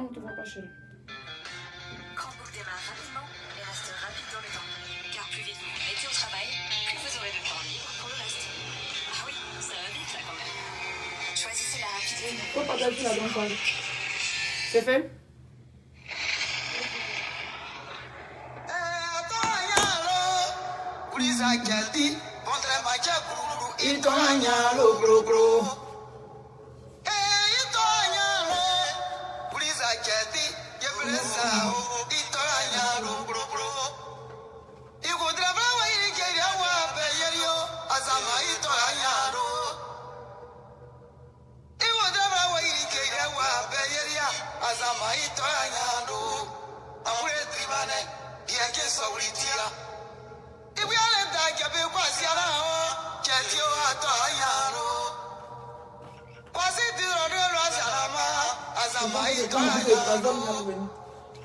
ne te voit pas, chérie. Cranbook démarre rapidement et reste rapide dans le temps. Car plus vite vous vous mettez au travail, plus vous aurez de temps libre pour le reste. Ah oui, ça va vite là quand même. Choisissez la rapidité. Faut partager la grande page. C'est fait?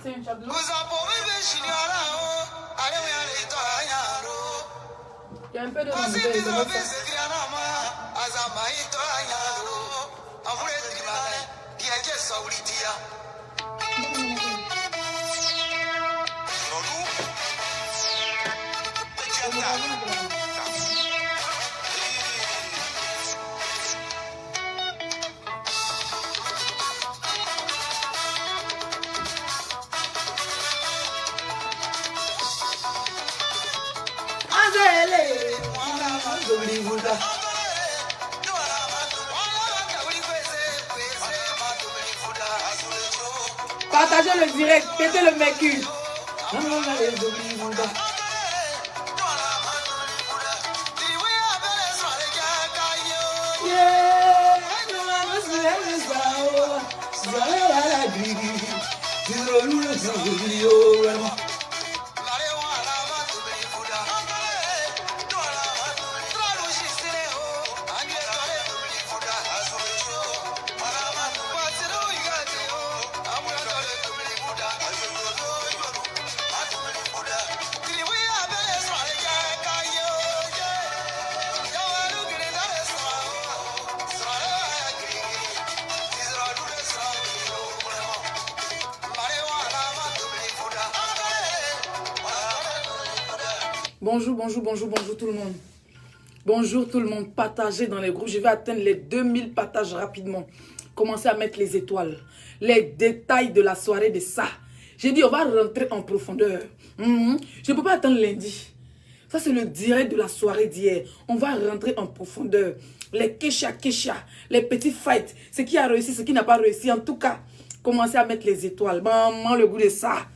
C'est un tableau. Il y a un peu de Partagez le direct, pétez le mercure. Bonjour, bonjour, bonjour, bonjour tout le monde. Bonjour tout le monde, partagez dans les groupes. Je vais atteindre les 2000 partages rapidement. Commencez à mettre les étoiles. Les détails de la soirée de ça. J'ai dit, on va rentrer en profondeur. Je ne peux pas attendre lundi. Ça, c'est le direct de la soirée d'hier. On va rentrer en profondeur. Les kesha, les petits fights. Ce qui a réussi, ce qui n'a pas réussi. En tout cas, commencez à mettre les étoiles. Maman, le goût de ça.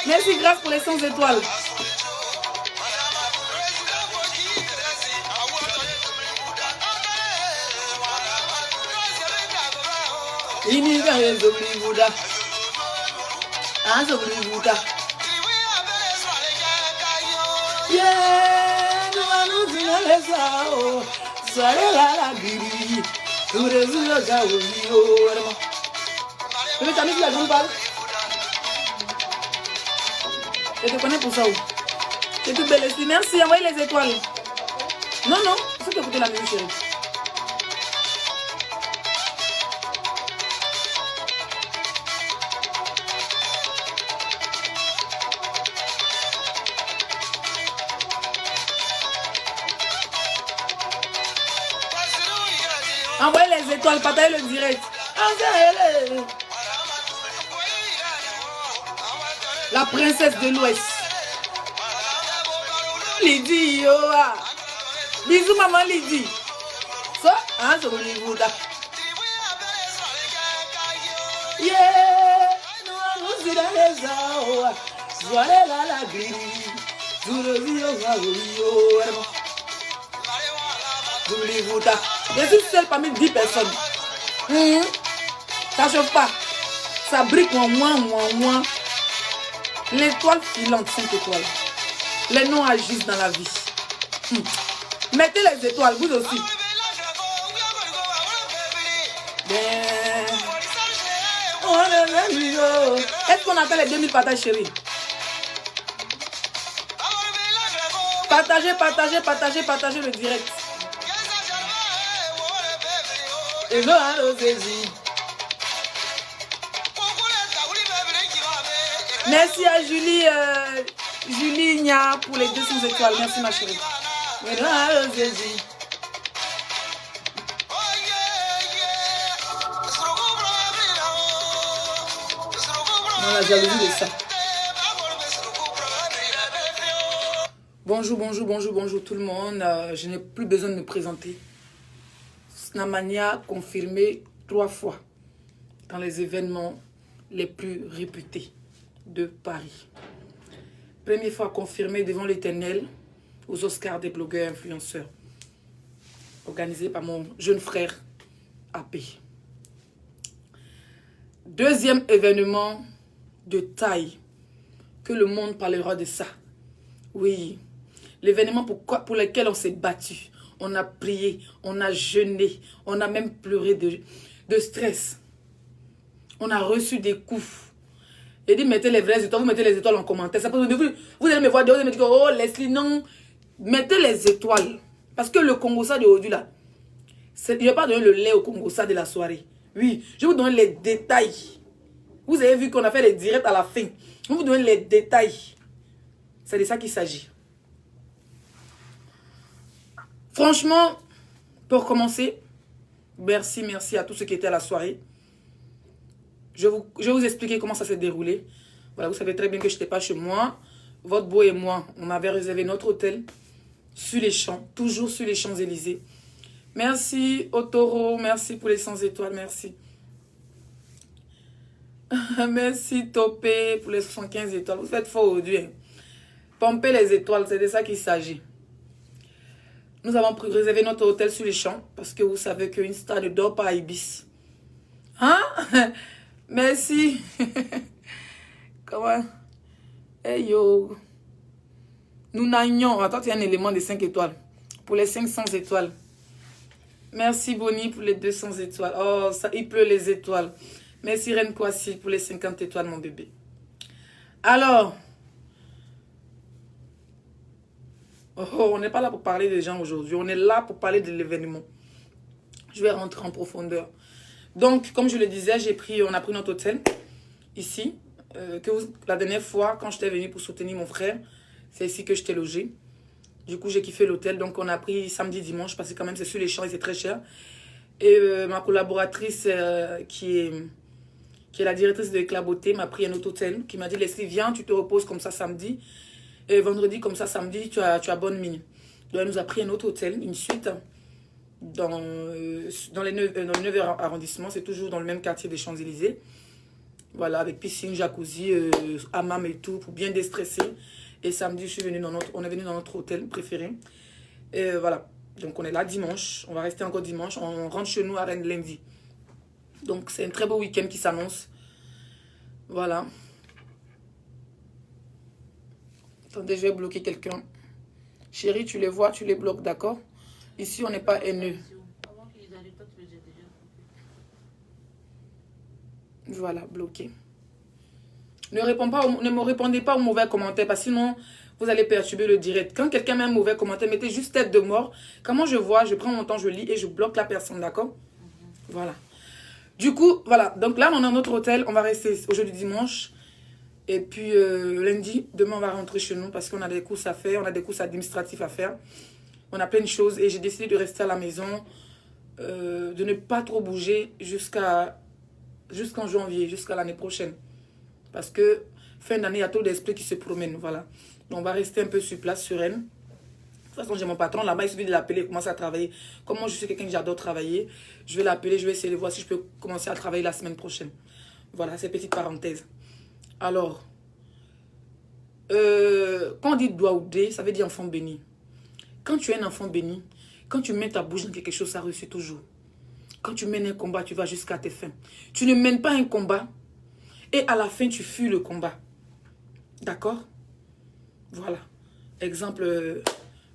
Merci, grâce pour les 100 étoiles. Je te connais pour ça. C'est tout belle aussi. Merci, envoyez les étoiles. Non, non, il faut écouter la musique, chérie. Envoyez les étoiles, partagez le direct. La princesse de l'Ouest. Lydie, bisous maman Lydie. Ça, hein, c'est Hollywood. Yeah, nous allons voilà la grille. Je suis seule parmi 10 personnes. Ça chauffe pas. Ça brique moins. L'étoile filante, 5 étoiles. Les noms agissent dans la vie. Mettez les étoiles, vous aussi. Est-ce qu'on attend les 2000 partages, chérie? Partagez, partagez, partagez, partagez le direct. Et merci à Julie, Julie Nia pour les 200 étoiles. Merci ma chérie. On a jalousie de ça. Bonjour, bonjour, bonjour, bonjour tout le monde. Je n'ai plus besoin de me présenter. Snamania confirmé 3 fois dans les événements les plus réputés de Paris. Première fois confirmé devant l'Éternel aux Oscars des blogueurs influenceurs, organisé par mon jeune frère AP. Deuxième événement de taille, que le monde parlera de ça. Oui, l'événement pour lequel on s'est battu. On a prié, on a jeûné, on a même pleuré de stress. On a reçu des coups. Et dit, mettez les vraies étoiles, vous mettez les étoiles en commentaire. Ça peut, vous allez me voir dehors, vous allez me dire, oh Leslie, non. Mettez les étoiles. Parce que le Congo-ça d'aujourd'hui, là, je ne vais pas donner le lait au Congo-ça de la soirée. Oui, je vais vous donner les détails. Vous avez vu qu'on a fait les directs à la fin. Je vais vous donner les détails. C'est de ça qu'il s'agit. Franchement, pour commencer, merci à tous ceux qui étaient à la soirée. Je vais vous expliquer comment ça s'est déroulé. Voilà, vous savez très bien que je n'étais pas chez moi. Votre beau et moi, on avait réservé notre hôtel sur les champs, toujours sur les Champs-Élysées. Merci Otoro, merci pour les 100 étoiles, merci. Merci Topé pour les 75 étoiles. Vous faites fort aujourd'hui. Pomper les étoiles, c'est de ça qu'il s'agit. Nous avons réservé notre hôtel sur les champs parce que vous savez qu'une star ne dort pas à Ibis. Hein? Merci. Comment? Hey yo. Nous n'agnons. Attends, il y a un élément de 5 étoiles. Pour les 500 étoiles. Merci Bonnie pour les 200 étoiles. Oh, ça, il pleut les étoiles. Merci Reine Kwasi pour les 50 étoiles, mon bébé. Alors. Oh, on n'est pas là pour parler des gens aujourd'hui. On est là pour parler de l'événement. Je vais rentrer en profondeur. Donc, comme je le disais, on a pris notre hôtel ici. La dernière fois, quand j'étais venue pour soutenir mon frère, c'est ici que j'étais logée. Du coup, j'ai kiffé l'hôtel. Donc, on a pris samedi, dimanche, parce que quand même, c'est sur les champs et c'est très cher. Et ma collaboratrice, qui est la directrice de Éclaboté, m'a pris un autre hôtel, qui m'a dit, Leslie, viens, tu te reposes comme ça samedi. Et vendredi, comme ça, samedi, tu as bonne mine. Donc, elle nous a pris un autre hôtel, une suite, dans le 9e arrondissement. C'est toujours dans le même quartier des Champs-Élysées. Voilà, avec piscine, jacuzzi, hammam et tout, pour bien déstresser. Et samedi, on est venu dans notre hôtel préféré. Et voilà, donc on est là dimanche. On va rester encore dimanche. On rentre chez nous à Rennes lundi. Donc, c'est un très beau week-end qui s'annonce. Voilà. Attendez, je vais bloquer quelqu'un. Chérie, tu les vois, tu les bloques, d'accord? Ici, on n'est pas haineux. Voilà, bloqué. Ne me répondez pas aux mauvais commentaires, parce que sinon, vous allez perturber le direct. Quand quelqu'un met un mauvais commentaire, mettez juste tête de mort. Comment je vois, je prends mon temps, je lis et je bloque la personne, d'accord? Voilà. Du coup, voilà. Donc là, on est dans notre hôtel. On va rester aujourd'hui dimanche. Et puis lundi, demain, on va rentrer chez nous parce qu'on a des courses à faire. On a des courses administratives à faire. On a plein de choses. Et j'ai décidé de rester à la maison. De ne pas trop bouger jusqu'en janvier, jusqu'à l'année prochaine. Parce que fin d'année, il y a trop d'esprits qui se promènent. Voilà. Donc, on va rester un peu sur place, sur Rennes. De toute façon, j'ai mon patron là-bas. Il suffit de l'appeler, commencer à travailler. Comme moi, je suis quelqu'un que j'adore travailler. Je vais l'appeler, je vais essayer de voir si je peux commencer à travailler la semaine prochaine. Voilà, c'est petite parenthèse. Alors, quand on dit Douaoudé, ça veut dire enfant béni. Quand tu es un enfant béni, quand tu mets ta bouche dans quelque chose, ça réussit toujours. Quand tu mènes un combat, tu vas jusqu'à tes fins. Tu ne mènes pas un combat et à la fin, tu fuis le combat. D'accord? Voilà. Exemple,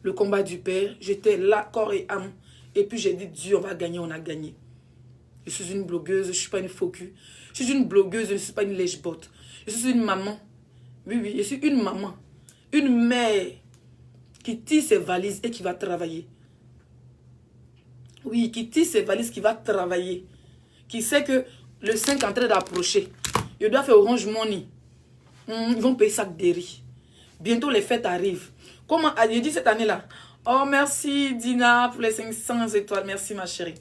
le combat du Père. J'étais là, corps et âme. Et puis j'ai dit, Dieu, on va gagner, on a gagné. Je suis une blogueuse, je ne suis pas une faux cul. Je suis une blogueuse, je ne suis pas une lèche-botte. Je suis une maman. Oui, oui, je suis une maman. Une mère qui tire ses valises et qui va travailler. Oui, qui tire ses valises, qui va travailler. Qui sait que le 5 est en train d'approcher. Je dois faire Orange Money. Ils vont payer sac de riz. Bientôt les fêtes arrivent. Comment j'ai dit cette année-là? Oh, merci Dina pour les 500 étoiles. Merci ma chérie.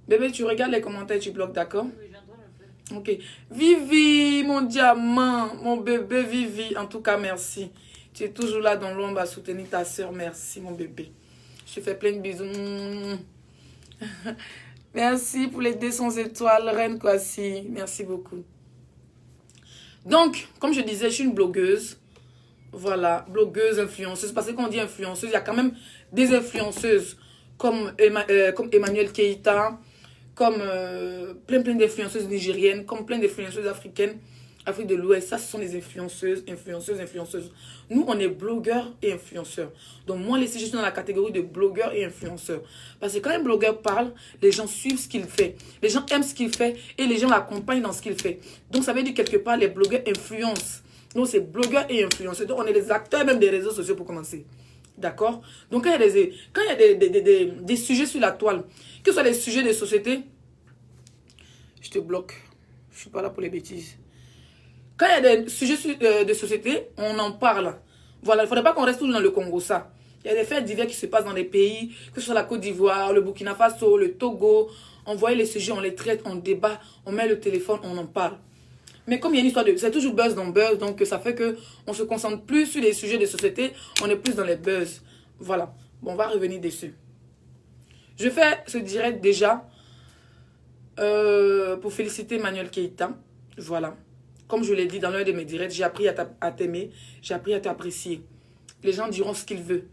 Bébé, tu regardes les commentaires, tu bloques, d'accord? Oui, j'entends un peu. Ok. Vivi, mon diamant, mon bébé Vivi. En tout cas, merci. Tu es toujours là dans l'ombre à soutenir ta soeur. Merci, mon bébé. Je te fais plein de bisous. Merci pour les 200 étoiles, Reine Kwasi. Merci beaucoup. Donc, comme je disais, je suis une blogueuse. Voilà, blogueuse, influenceuse. Parce que quand on dit influenceuse, il y a quand même des influenceuses comme Emmanuel Keïta, comme plein d'influenceuses nigériennes, comme plein d'influenceuses africaines, Afrique de l'Ouest. Ça, ce sont des influenceuses. Nous, on est blogueurs et influenceurs. Donc, moi, je suis dans la catégorie de blogueurs et influenceurs. Parce que quand un blogueur parle, les gens suivent ce qu'il fait. Les gens aiment ce qu'il fait et les gens l'accompagnent dans ce qu'il fait. Donc, ça veut dire quelque part, les blogueurs influencent. Donc, c'est blogueurs et influenceurs. Donc, on est les acteurs même des réseaux sociaux pour commencer. D'accord? Donc, quand il y a des sujets sur la toile, que ce soit des sujets de société, je te bloque. Je ne suis pas là pour les bêtises. Quand il y a des sujets de société, on en parle. Voilà, il ne faudrait pas qu'on reste toujours dans le Congo, ça. Il y a des faits divers qui se passent dans des pays, que ce soit la Côte d'Ivoire, le Burkina Faso, le Togo. On voit les sujets, on les traite, on débat, on met le téléphone, on en parle. Mais comme il y a une histoire de... C'est toujours buzz dans buzz, donc ça fait qu'on se concentre plus sur les sujets de société, on est plus dans les buzz. Voilà. Bon, on va revenir dessus. Je fais ce direct déjà pour féliciter Emmanuel Keïta. Voilà. Comme je l'ai dit dans l'un de mes directs, j'ai appris à t'aimer, j'ai appris à t'apprécier. Les gens diront ce qu'ils veulent.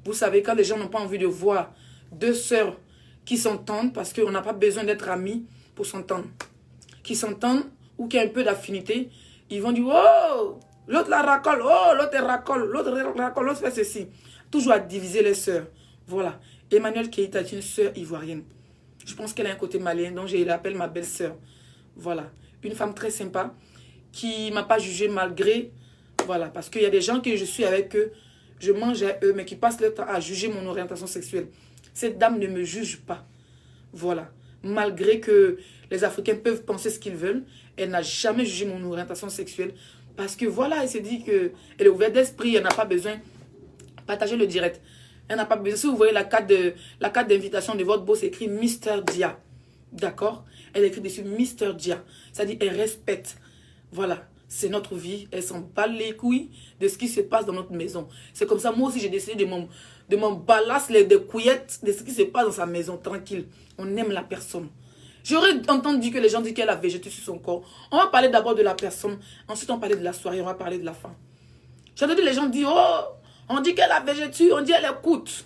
Vous savez, quand les gens n'ont pas envie de voir deux sœurs qui s'entendent, parce qu'on n'a pas besoin d'être amis pour s'entendre, qui s'entendent ou qui a un peu d'affinité, ils vont dire, oh, l'autre la racole, oh, l'autre racole, l'autre fait ceci. Toujours à diviser les sœurs. Voilà. Emmanuel Keïta est une sœur ivoirienne. Je pense qu'elle a un côté malien, donc je l'appelle ma belle-sœur. Voilà. Une femme très sympa, qui ne m'a pas jugé malgré, voilà, parce qu'il y a des gens que je suis avec eux, je mange à eux, mais qui passent leur temps à juger mon orientation sexuelle. Cette dame ne me juge pas, voilà. Malgré que les Africains peuvent penser ce qu'ils veulent, elle n'a jamais jugé mon orientation sexuelle, parce que voilà, elle s'est dit qu'elle est ouverte d'esprit, elle n'a pas besoin de partager le direct. Elle n'a pas besoin, si vous voyez la carte d'invitation de votre beau, c'est écrit Mister Dia, d'accord? Elle écrit dessus Mister Dia, c'est-à-dire elle respecte. Voilà, c'est notre vie. Elle s'en bat les couilles de ce qui se passe dans notre maison. C'est comme ça, moi aussi, j'ai décidé de m'en balasser des couillettes de ce qui se passe dans sa maison, tranquille. On aime la personne. J'aurais entendu que les gens disent qu'elle a végété sur son corps. On va parler d'abord de la personne. Ensuite, on va parler de la soirée. On va parler de la fin. J'ai entendu les gens dire, oh, on dit qu'elle a végété, on dit qu'elle écoute.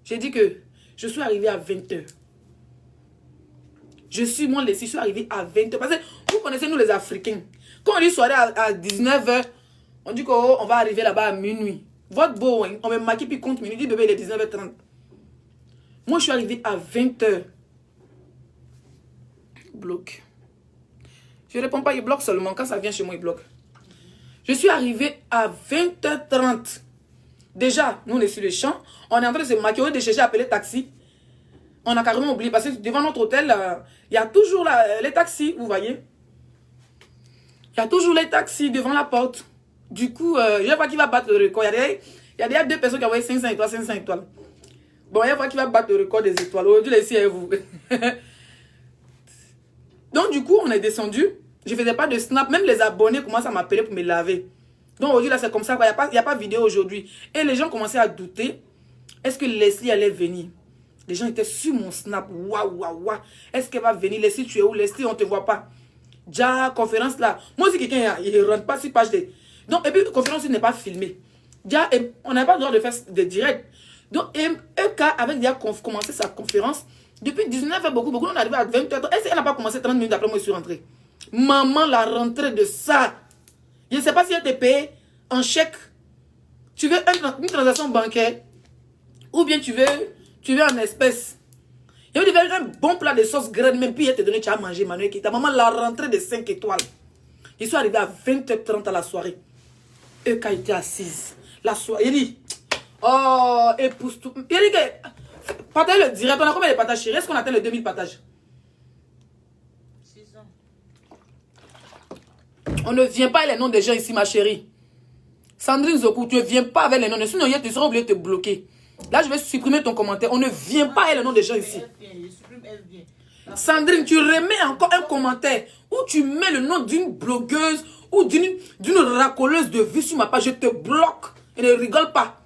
J'ai dit que je suis arrivée à 20h. Je suis arrivée à 20h. Parce que vous connaissez, nous les Africains. Quand on dit soirée à 19h, on dit qu'on va arriver là-bas à minuit. Votre beau, hein, on me maquille puis compte minuit. Dit bébé, il est 19h30. Moi, je suis arrivée à 20h. Bloque. Je ne réponds pas, il bloque seulement. Quand ça vient chez moi, il bloque. Je suis arrivée à 20h30. Déjà, nous, on est sur le champ. On est en train de se maquiller, de chercher à appeler taxi. On a carrément oublié parce que devant notre hôtel, il y a toujours les taxis, vous voyez. Il y a toujours les taxis devant la porte. Du coup, je vais voir qui va battre le record. Il y a déjà 2 personnes qui ont envoyé 500 étoiles, 500 étoiles. Bon, je vais voir qui va battre le record des étoiles. Aujourd'hui, laissez à vous. Donc, du coup, on est descendu. Je ne faisais pas de snap. Même les abonnés commencent à m'appeler pour me laver. Donc, aujourd'hui, là, c'est comme ça. Il n'y a pas de vidéo aujourd'hui. Et les gens commençaient à douter. Est-ce que Leslie allait venir? Les gens étaient sur mon snap. Waouh, waouh, waouh. Est-ce qu'elle va venir? Leslie, tu es où? Leslie, on ne te voit pas. Déjà, conférence là. Moi, si quelqu'un ne rentre pas sur page de... Donc, et puis, conférence n'est pas filmée. Déjà, on n'a pas le droit de faire des directs. Donc, EK avait déjà commencé sa conférence. Depuis 19h, beaucoup, on est arrivé à 20h. Est-ce qu'elle n'a pas commencé 30 minutes après moi, je suis rentrée? Maman, la rentrée de ça. Je ne sais pas si elle était payée en chèque Tu veux une transaction bancaire ou bien tu veux en espèces. Il veut faire un bon plat de sauce graine, même puis il te donné, tu as mangé, Manuel. Ta maman l'a rentrée de 5 étoiles. Ils sont arrivés à 20h30 à la soirée. Eux, quand ils étaient assises, la soirée, il dit, oh, épouse tout. Il dit que, partage le direct, on a combien de partages, chérie? Est-ce qu'on atteint les 2000 partages? 6 ans. On ne vient pas avec les noms des gens ici, ma chérie. Sandrine Zokou, tu ne viens pas avec les noms. Sinon, tu seras obligé de te bloquer. Là, je vais supprimer ton commentaire. On ne vient pas avec les noms des gens ici. Sandrine, tu remets encore un commentaire où tu mets le nom d'une blogueuse ou d'une racoleuse de vues sur ma page. Je te bloque. Et ne rigole pas.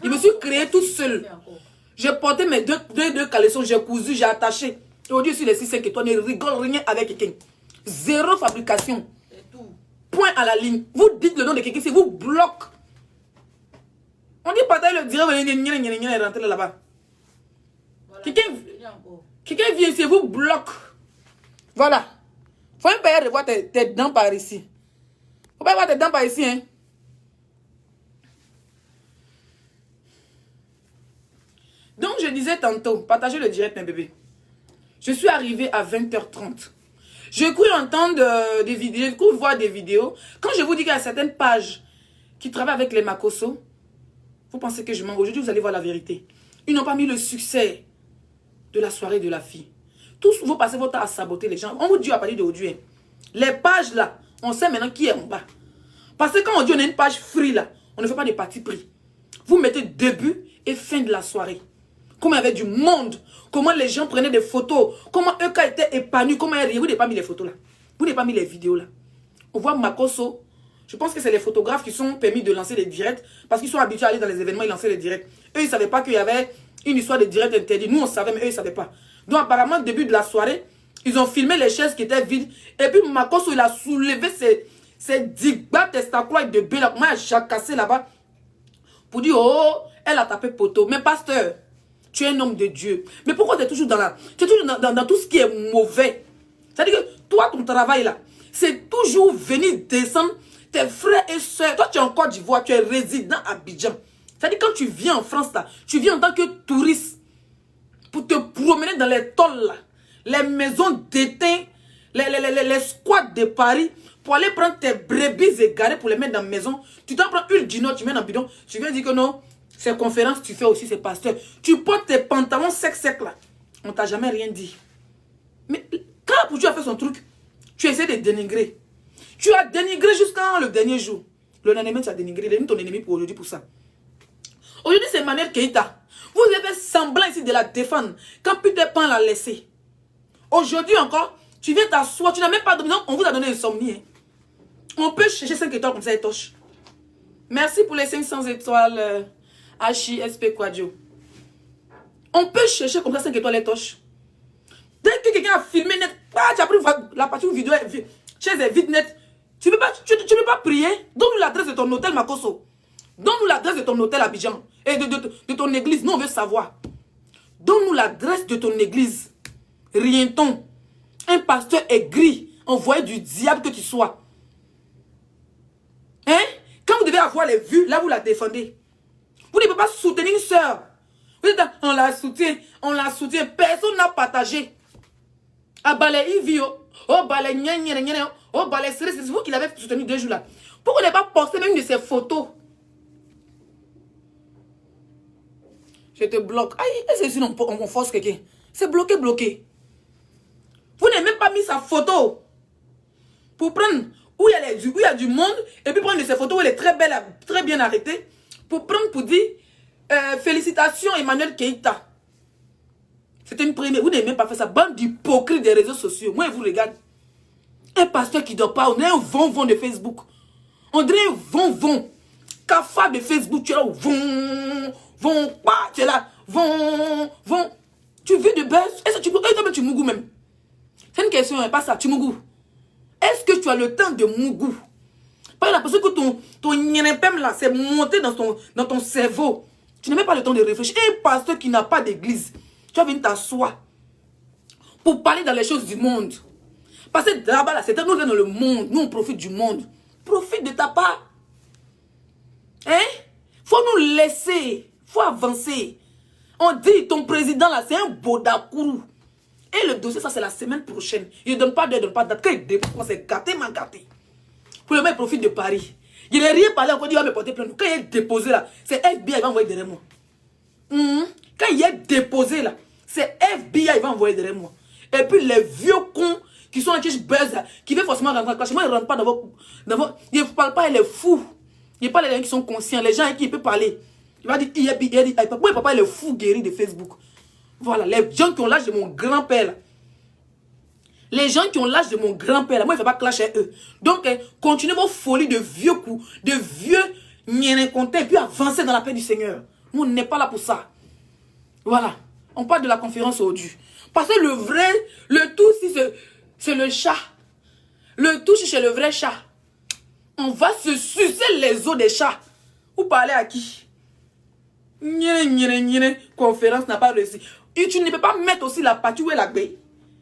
Je me suis créé toute seule. J'ai porté mes deux caleçons, j'ai cousu, j'ai attaché. Et aujourd'hui, sur les 6-5 étoiles, ne rigole rien avec quelqu'un. Zéro fabrication. Point à la ligne. Vous dites le nom de quelqu'un, c'est vous bloque. On dit partage le direct, rentrer là-bas. Quelqu'un vient ici, vous bloque. Voilà. Faut même pas revoir tes dents par ici. Faut pas voir tes dents par ici, hein. Donc, je disais tantôt, partagez le direct, mes bébés. Je suis arrivée à 20h30. J'ai cru entendre des vidéos, j'ai cru voir des vidéos. Quand je vous dis qu'il y a certaines pages qui travaillent avec les Makosso, vous pensez que je mens. Aujourd'hui, vous allez voir la vérité. Ils n'ont pas mis le succès de la soirée de la fille. Tous vous passez votre temps à saboter les gens. On vous dit à partir d'aujourd'hui, hein. Les pages là, on sait maintenant qui est en bas. Parce que quand on dit on a une page free là, on ne fait pas de parti pris. Vous mettez début et fin de la soirée. Comment il y avait du monde. Comment les gens prenaient des photos. Comment eux étaient épanouis. Comment ils riaient. Vous n'avez pas mis les photos là. Vous n'avez pas mis les vidéos là. On voit Makosso. Je pense que c'est les photographes qui sont permis de lancer les directs. Parce qu'ils sont habitués à aller dans les événements et lancer les directs. Eux, ils ne savaient pas qu'il y avait une histoire de direct interdit. Nous, on savait, mais eux, ils ne savaient pas. Donc, apparemment, au début de la soirée, ils ont filmé les chaises qui étaient vides. Et puis, Makosso, il a soulevé ses digba testaclois de B là. Comment il a cassé là-bas. Pour dire, oh, elle a tapé poteau. Mais pasteur, tu es un homme de Dieu. Mais pourquoi tu es toujours dans tout ce qui est mauvais? C'est-à-dire que toi, ton travail là, c'est toujours venir descendre tes frères et soeurs. Toi, tu es en Côte d'Ivoire, tu es résident à Abidjan. C'est-à-dire quand tu viens en France là, tu viens en tant que touriste pour te promener dans les tôles là, les maisons d'étain, les squats de Paris, pour aller prendre tes brebis égarées pour les mettre dans la maison. Tu t'en prends une du nord, tu mets dans le bidon, tu viens dire que non. Ces conférences, tu fais aussi, ces pasteurs. Tu portes tes pantalons secs là. On t'a jamais rien dit. Mais quand Pouchou a fait son truc, tu essaies de dénigrer. Tu as dénigré jusqu'à le dernier jour. Le lendemain, tu as dénigré. Il est ton ennemi pour aujourd'hui pour ça. Aujourd'hui, c'est Manuel Keïta. Vous avez semblant ici de la défendre. Quand Peter Pan l'a laissé. Aujourd'hui encore, tu viens t'asseoir. Tu n'as même pas de maison. On vous a donné insomnie. Hein. On peut chercher 5 étoiles comme ça et toche. Merci pour les 500 étoiles. HISP Quadio. On peut chercher comme ça 5 étoiles et toches. Dès que quelqu'un a filmé net, tu as pris la partie vidéo, chaise est vide net. Tu ne peux pas prier. Donne-nous l'adresse de ton hôtel Makosso. Donne-nous l'adresse de ton hôtel Abidjan. Et de ton église. Nous, on veut savoir. Donne-nous l'adresse de ton église. Rienton. Un pasteur aigri, envoyé du diable que tu sois. Hein? Quand vous devez avoir les vues, là vous la défendez. Vous ne pouvez pas soutenir une soeur. Vous dites, on la soutient, personne n'a partagé. À Balé Ivio, oh Balé oh Balé c'est vous qui l'avez soutenu 2 jours là. Pourquoi vous n'avez pas posté même une de ces photos? Je te bloque. Aïe, est-ce que sinon on force quelqu'un? C'est bloqué. Vous n'avez même pas mis sa photo. Pour prendre où il y a du monde, et puis prendre de ces photos où elle est très belle, très bien arrêtée. Pour prendre, pour dire, félicitations Emmanuel Keïta. C'était une première. Vous n'avez même pas fait ça. Bande d'hypocrites des réseaux sociaux. Moi, je vous regarde. Un pasteur qui ne dort pas. On est un vent de Facebook. On dirait un vent. Cafard de Facebook. Tu es là. Tu es là. Tu veux de buzz? Est-ce que tu mougou même? C'est une question, pas ça. Tu mougou. Est-ce que tu as le temps de mougou? Pas l'impression que ton nyenepem là, c'est monté dans ton cerveau. Tu n'as même pas le temps de réfléchir. Un pasteur qui n'a pas d'église, tu vas venir t'asseoir pour parler dans les choses du monde. Parce que là-bas, là, c'est nous qui sommes dans le monde. Nous, on profite du monde. Profite de ta part. Hein? Faut laisser. Il faut avancer. On dit, ton président là, c'est un bodakourou. Et le dossier, ça, c'est la semaine prochaine. Il ne donne pas d'heure, il ne donne pas de date. Quand il dépose, c'est gâté, m'a gâté. Pour le mec, il profite de Paris. Il n'a rien parlé encore, il va me porter plainte. Quand il est déposé là, c'est FBI, il va envoyer derrière moi. Quand il est déposé là, c'est FBI, il va envoyer derrière moi. Et puis les vieux cons qui sont en qui buzz là, qui veulent forcément rentrer dans la classe. Moi, ils ne rentrent pas dans vos... Ils ne parlent pas, il est fou. Il parle des gens qui sont conscients, les gens à qui il peut parler. Il va dire, pourquoi papa il est fou guéri de Facebook. Voilà, les gens qui ont l'âge de mon grand-père là. Les gens qui ont l'âge de mon grand-père là, moi, il ne fait pas clasher eux. Donc, continuez vos folies de vieux coups, de vieux nienencontés, et puis avancez dans la paix du Seigneur. Nous, on n'est pas là pour ça. Voilà. On parle de la conférence aujourd'hui. Parce que le vrai, le tout, si c'est le chat. Le tout, si c'est le vrai chat. On va se sucer les os des chats. Vous parlez à qui? Conférence n'a pas réussi. Et tu ne peux pas mettre aussi la partie où elle a gagné.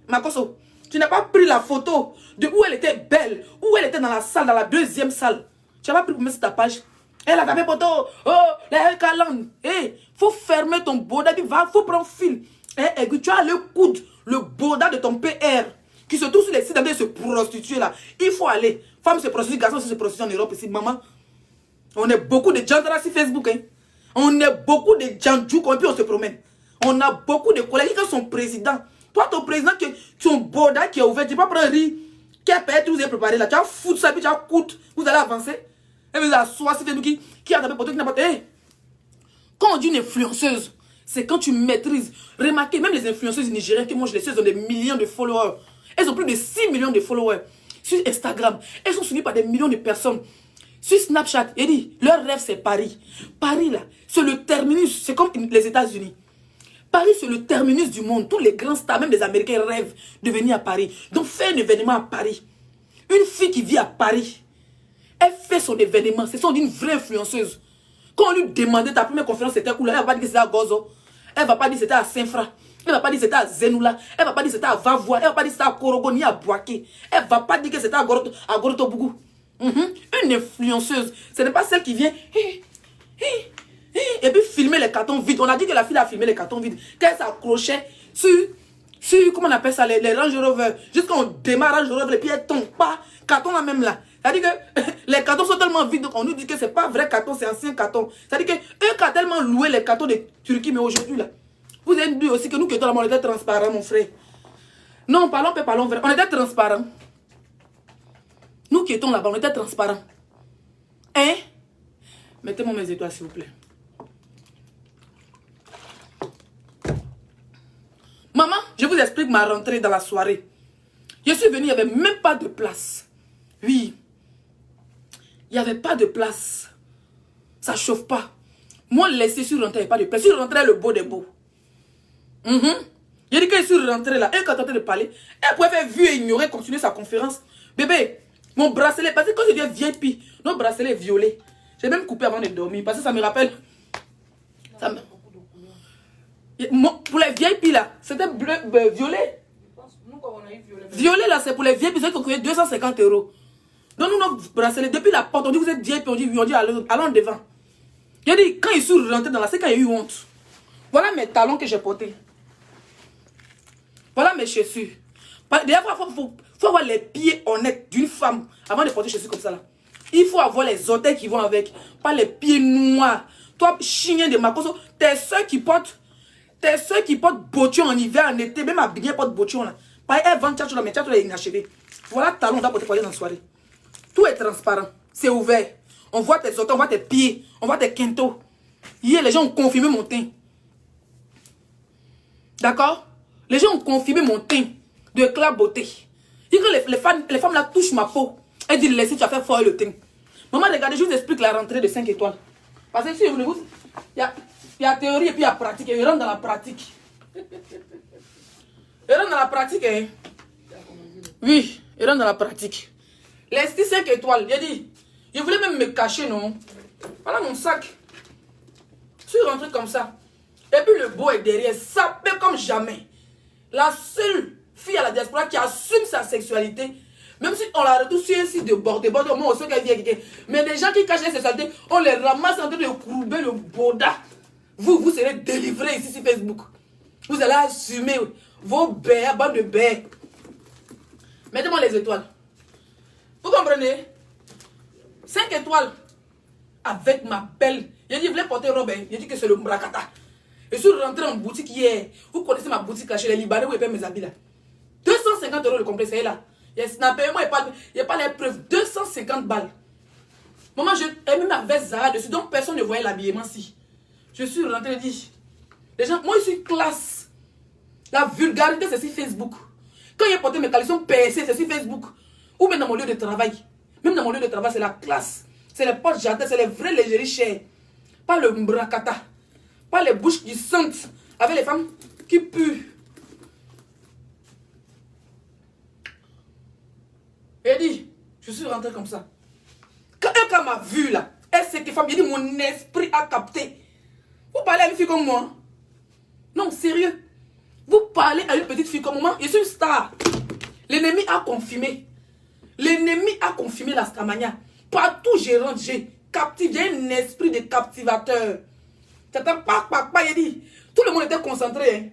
Makoso, tu n'as pas pris la photo de où elle était belle, où elle était dans la salle, dans la deuxième salle. Tu n'as pas pris pour mettre sur ta page. Elle a tapé photo. Oh, la calandre. Eh, faut fermer ton boda. Faut prendre fil. Eh, tu as le coude, le boda de ton PR qui se trouve sur les sites de se prostituer là. Il faut aller. Femme se prostitue, garçon se prostitue en Europe ici. Maman, on est beaucoup de gens sur Facebook. Hein. On est beaucoup de gens du et puis on se promène. On a beaucoup de collègues qui sont présidents. Toi, ton président, ton boda qui est ouvert, tu ne peux pas prendre riz. Quel père vous avez préparé là? Tu vas foutre ça et puis tu vas coûter. Vous allez avancer. Et vous asseoir sur Facebook qui a tapé pour toi qui n'a pas. Hey. Quand on dit une influenceuse, c'est quand tu maîtrises. Remarquez, même les influenceuses nigériennes qui mangent les choses ont des millions de followers. Elles ont plus de 6 millions de followers. Sur Instagram, elles sont suivies par des millions de personnes. Sur Snapchat, il dit, leur rêve c'est Paris. Paris là, c'est le terminus, c'est comme les États-Unis. Paris c'est le terminus du monde. Tous les grands stars, même les Américains rêvent de venir à Paris. Donc fais un événement à Paris. Une fille qui vit à Paris, elle fait son événement. C'est une vraie influenceuse. Quand on lui demandait ta première conférence c'était où là, elle va pas dire que c'était à Gozo. Elle va pas dire que c'était à Saint-Fra. Elle va pas dire que c'était à Zenoula. Elle va pas dire que c'était à Vavois. Elle va pas dire que c'était à Korogo ni à Boaké. Elle va pas dire que c'était à Gorotobougou. Une influenceuse, ce n'est pas celle qui vient et puis filmer les cartons vides. On a dit que la fille a filmé les cartons vides. Qu'elle s'accrochait sur, comment on appelle ça, les Range Rover. Jusqu'à on démarre Range Rover et puis elle tombe pas. Carton là même là. C'est-à-dire que les cartons sont tellement vides qu'on nous dit que c'est pas vrai carton, c'est ancien carton. C'est-à-dire que eux qui ont tellement loué les cartons de Turquie, mais aujourd'hui là, vous avez dit aussi que nous qui étions là, on était transparents, mon frère. Non, parlons vrai. On était transparents. Nous qui étions là-bas, on était transparents. Hein? Mettez-moi mes étoiles, s'il vous plaît. Maman, je vous explique ma rentrée dans la soirée. Je suis venue, il n'y avait même pas de place. Oui. Il n'y avait pas de place. Ça ne chauffe pas. Moi, laissez sur rentrer, il n'y a pas de place. Sur rentrer, le beau des beaux. J'ai dit que je suis rentrée là, et quand elle de parler, elle pouvait faire vue et ignorer, continuer sa conférence. Bébé, mon bracelet, parce que quand je dis VIP, notre bracelet est violet. J'ai même coupé avant de dormir, parce que ça me rappelle. Pour les VIP là, c'était bleu, violet. Violet là, c'est pour les VIP, c'est qu'on coûte 250 €. Donc nous, notre bracelet, depuis la porte, on dit vous êtes VIP, on dit allons devant. J'ai dit, quand ils sont rentrés dans la c'est quand il y a eu honte. Voilà mes talons que j'ai portés. Voilà mes chaussures. D'ailleurs, il faut avoir les pieds honnêtes d'une femme avant de porter des chaussures comme ça là. Il faut avoir les orteils qui vont avec, pas les pieds noirs. Toi, chien de Makoso, tes soeurs qui portent bottillon en hiver, en été, même habillées portent bottillon là. Pas elles vendent tchatcho là, mais tchatcho là est inachevé. Voilà talon, on doit porter dans la soirée. Tout est transparent, c'est ouvert. On voit tes orteils, on voit tes pieds, on voit tes quintos. Hier, les gens ont confirmé mon teint. D'accord? Les gens ont confirmé mon teint de claire beauté. Et quand les femmes là touchent ma peau, elles disent laissez, tu as fait fort le teint. Maman, regardez, je vous explique la rentrée de 5 étoiles. Parce que si vous voulez, il y a théorie et puis il y a pratique. Et il rentre dans la pratique. Il rentre dans la pratique, hein? Oui, il rentre dans la pratique. Les 5 étoiles, j'ai dit, je voulais même me cacher, non? Voilà mon sac. Je suis rentré comme ça. Et puis le beau est derrière, sapé comme jamais. La seule fille à la diaspora qui assume sa sexualité, Même si on la retrouve sur un site de bord, au moins on sait qu'elle vient quelqu'un. Mais les gens qui cachent les sexualités, on les ramasse en train de courber le boda. Vous serez délivrés ici sur Facebook. Vous allez assumer vos baies, bande de baies. Mettez-moi les étoiles. Vous comprenez? 5 étoiles. Avec ma belle. Il a dit, vous voulez porter robe. Il a dit que c'est le Mbrakata. Je suis rentré en boutique hier. Vous connaissez ma boutique là chez les Libanais où ils paient mes habits là. 250 € le complet, c'est là. Il y a snappé, moi, il n'y a pas les preuves. 250 balles. Maman, j'ai mis ma veste Zara dessus, donc personne ne voyait l'habillement si. Je suis rentré et dit, les gens, moi je suis classe. La vulgarité, c'est sur Facebook. Quand j'ai porté mes caleçons percés, c'est sur Facebook. Ou même dans mon lieu de travail. Même dans mon lieu de travail, c'est la classe. C'est les potes jardins, c'est les vrais légéries chers. Pas le mbrakata. Pas les bouches qui sentent. Avec les femmes qui puent. Et dit, je suis rentré comme ça. Quand elle m'a vu là, elle sait que femme, il dit mon esprit a capté. Vous parlez à une fille comme moi? Non, sérieux. Vous parlez à une petite fille comme moi? Je suis une star. L'ennemi a confirmé. L'ennemi a confirmé la starmania. Partout je rentre, j'ai captivé. J'ai un esprit de captivateur. T'entends pas, il dit. Tout le monde était concentré. Hein.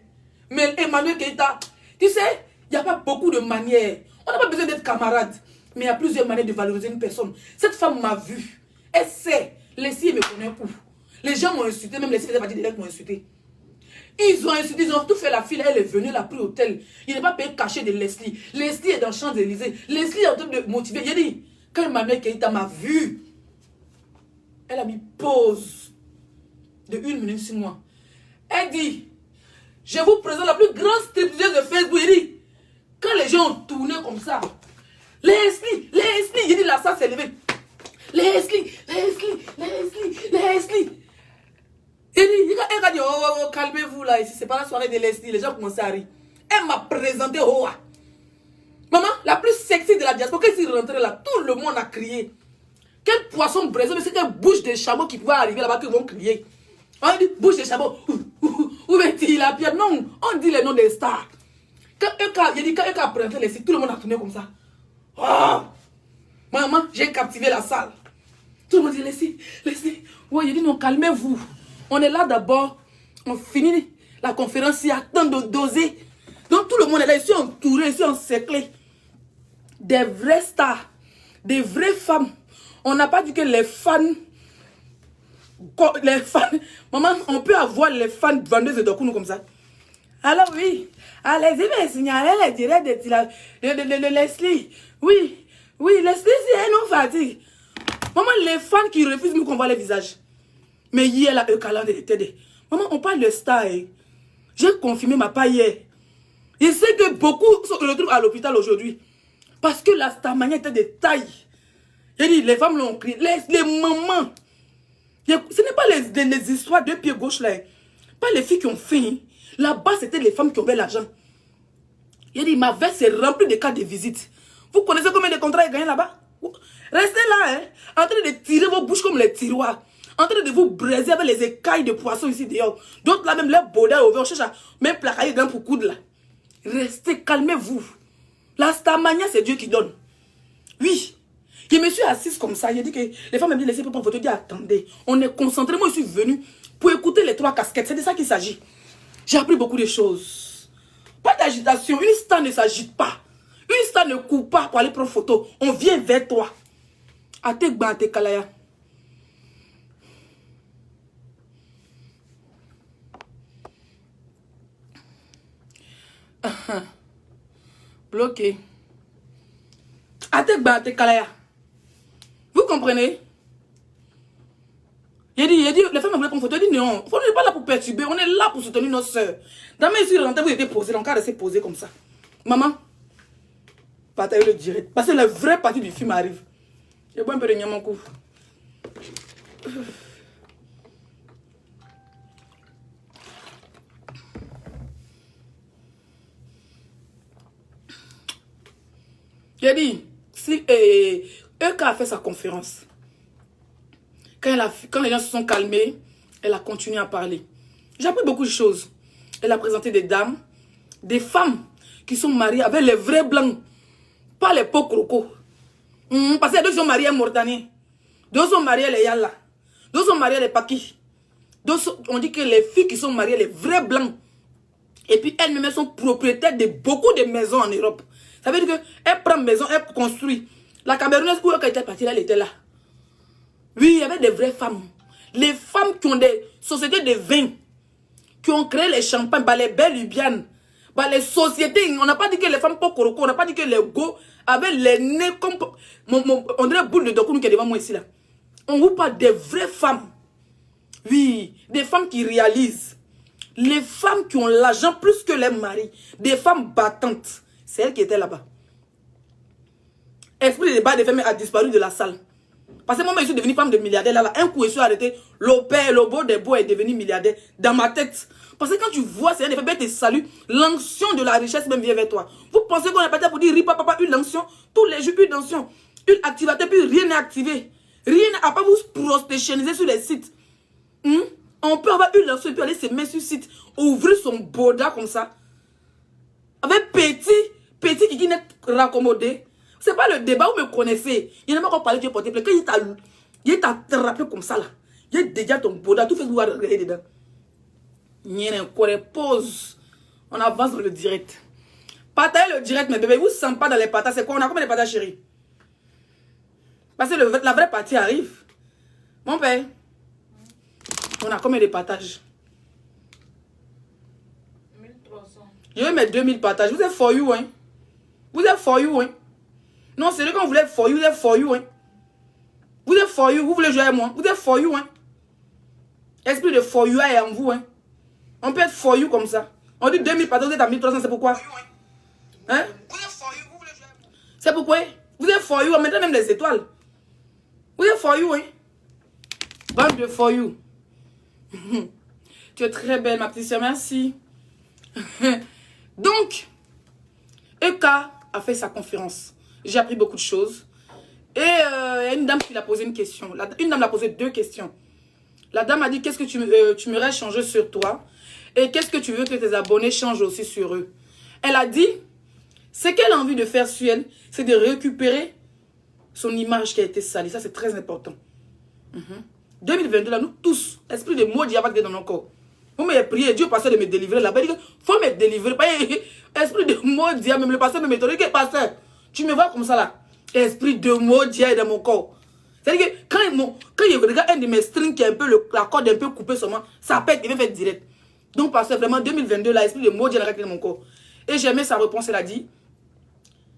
Mais Emmanuel Keïta, tu sais, il n'y a pas beaucoup de manières. On n'a pas besoin d'être camarades. Mais il y a plusieurs manières de valoriser une personne. Cette femme m'a vu. Elle sait. Les filles me connaissent où. Les gens m'ont insulté. Même les filles faisaient partie des gens qui m'ont insulté. Ils ont insulté. Ils ont tout fait la file. Elle est venue, elle a pris l'hôtel. Il n'est pas payé caché de Leslie. Leslie est dans le Champs-Élysées. Leslie est en train de motiver. Il a dit, quand Emmanuel Keïta m'a vu, elle a mis pause de 1 minute sur moi. Elle dit, je vous présente la plus grande stripteaseuse de Facebook. Il dit, quand les gens ont tourné comme ça, Leslie, il dit la salle s'est levée. Leslie. Elle a dit, oh, calmez-vous là, ici, c'est pas la soirée de Leslie. Les gens commençaient à rire. Elle m'a présenté, oh, maman, la plus sexy de la diaspora. Quand ils sont rentrés là, tout le monde a crié. Quel poisson braisé, mais c'est quelle bouche de chameau qui pouvait arriver là-bas qu'ils vont crier. On dit bouche de chameau. Où est-il la pierre? Non, on dit les noms des stars. Quand Eka a présenté les sites, tout le monde a tourné comme ça. Oh! Maman, j'ai captivé la salle. Tout le monde dit, laissez. Ouais, il dit, non, calmez-vous. On est là d'abord. On finit la conférence, il y a tant de doser. Donc tout le monde est là, ici entouré, ici encerclé. Des vrais stars. Des vraies femmes. On n'a pas dit que les fans... Maman, on peut avoir les fans vendeuses de Dokounou comme ça. Alors oui, allez-y, mais signalez les directs de Leslie. Oui, Leslie, elle nous fatigue. Maman, les fans qui refusent nous qu'on voit les visages. Mais hier, là, calendrier était. Maman, on parle de star. Hein. J'ai confirmé ma part hier. Je sais que beaucoup se retrouvent à l'hôpital aujourd'hui. Parce que la starmania était de taille. J'ai dit, les femmes l'ont crié. Les mamans. Ce n'est pas les histoires de pied gauche là. Pas les filles qui ont fait. Là-bas, c'était les femmes qui avaient l'argent. Il a dit, ma veste est remplie de cartes de visite. Vous connaissez combien de contrats ils gagnent là-bas? Restez là, hein, en train de tirer vos bouches comme les tiroirs. En train de vous braiser avec les écailles de poisson ici dehors. D'autres là, même les baudins ouverts, on cherche à même placailler dans pour coudre là. Restez, calmez-vous. La starmania, c'est Dieu qui donne. Oui. Je me suis assise comme ça. J'ai dit que les femmes me disent, laissez pas prendre photo. Je dis, attendez, on est concentré. Moi, je suis venue pour écouter les 3 casquettes. C'est de ça qu'il s'agit. J'ai appris beaucoup de choses. Pas d'agitation. Une star ne s'agite pas. Une star ne court pas pour aller prendre photo. On vient vers toi. Atekba, Atekalaya. Bloqué. Atekba, Atekalaya. Vous comprenez? Il dit, les femmes voulaient qu'on photo. Il dit, non, on n'est pas là pour perturber, on est là pour soutenir nos soeurs. Dans mes yeux, vous étiez posé, donc rester posé comme ça. Maman, partagez le direct. Parce que la vraie partie du film arrive. J'ai bois un peu de Nyamankou. J'ai dit, si Eka a fait sa conférence, quand les gens se sont calmés, elle a continué à parler. J'ai appris beaucoup de choses. Elle a présenté des dames, des femmes qui sont mariées avec les vrais blancs. Pas les pots crocos. Parce que deux sont mariés Mortaniens. Deux sont mariés les Yalla. Deux sont mariés les Paki. On dit que les filles qui sont mariées, les vrais blancs, et puis elles-mêmes sont propriétaires de beaucoup de maisons en Europe. Ça veut dire qu'elles prennent maison, elles construisent. La Camerounaise, où elle était partie là, elle était là. Oui, il y avait des vraies femmes. Les femmes qui ont des sociétés de vin, qui ont créé les champagnes, bah les belles Lubianes, bah les sociétés. On n'a pas dit que les femmes Pokoroko, on n'a pas dit que les go avaient les nez comme. On dirait boule de Dokounou qui est devant moi ici là. On vous parle des vraies femmes. Oui, des femmes qui réalisent. Les femmes qui ont l'argent plus que les maris. Des femmes battantes. C'est elles qui étaient là-bas. Esprit de débat des femmes a disparu de la salle. Parce que moi, je suis devenue femme de milliardaire. Là, un coup, je suis arrêté. Le père, le beau des beaux est devenu milliardaire. Dans ma tête. Parce que quand tu vois, c'est un effet, te salue. L'onction de la richesse même vient vers toi. Vous pensez qu'on est pas là pour dire, ripa, papa, une onction. Tous les jours, une onction. Une activité, puis rien n'est activé. Rien n'a pas vous prostéchaniser sur les sites. On peut avoir une onction et puis aller se mettre sur le site. Ouvrir son boda comme ça. Avec petit qui n'est raccommodé. C'est pas le débat, vous me connaissez. Il n'y a pas encore parlé de porter plainte. Quand il t'a attrapé comme ça là. Il y a déjà ton boda, tout fait vous regarder dedans. Il y a encore pause. On avance dans le direct. Partagez le direct, mes bébés. Vous ne sentez pas dans les patates. C'est quoi? On a combien de patates, chérie? Parce que la vraie partie arrive. Mon père. On a combien de partages? 1300. Je vais mettre 2000 partages. Vous êtes for you, hein? Vous êtes for you, hein? Non, c'est lui quand vous voulez for you, vous êtes for you, hein? Vous êtes for you, vous voulez jouer avec moi? Vous êtes for you, hein? Esprit de for you est en vous, hein? On peut être for you comme ça. On dit 2000 partages, vous êtes à 1300, c'est pourquoi? Hein? Vous êtes for you, vous voulez jouer avec moi? C'est pourquoi? Vous êtes for you, on mettra même les étoiles. Vous êtes for you, hein? Bande de for you. Tu es très belle, ma petite soeur, merci. Donc, Eka a fait sa conférence. J'ai appris beaucoup de choses. Et il y a une dame qui l'a posé une question. Une dame l'a posé deux questions. La dame a dit, qu'est-ce que tu aimerais changer sur toi? Et qu'est-ce que tu veux que tes abonnés changent aussi sur eux? Elle a dit, ce qu'elle a envie de faire sur elle, c'est de récupérer son image qui a été salie. Ça, c'est très important. 2022, là, nous tous, esprit de maudit avec dans nos corps. Vous m'avez prié, Dieu pasteur de me délivrer là-bas. Il dit, faut me délivrer. Esprit de maudit, même le pasteur me dit, pasteur, tu me vois comme ça là. Esprit de maudit dans mon corps. C'est-à-dire que quand il regarde un de mes strings qui est un peu, la corde est un peu coupée seulement, ça pète, il va faire direct. Donc, pasteur, vraiment, 2022, là, esprit de maudit dans mon corps. Et j'ai aimé sa réponse, elle a dit,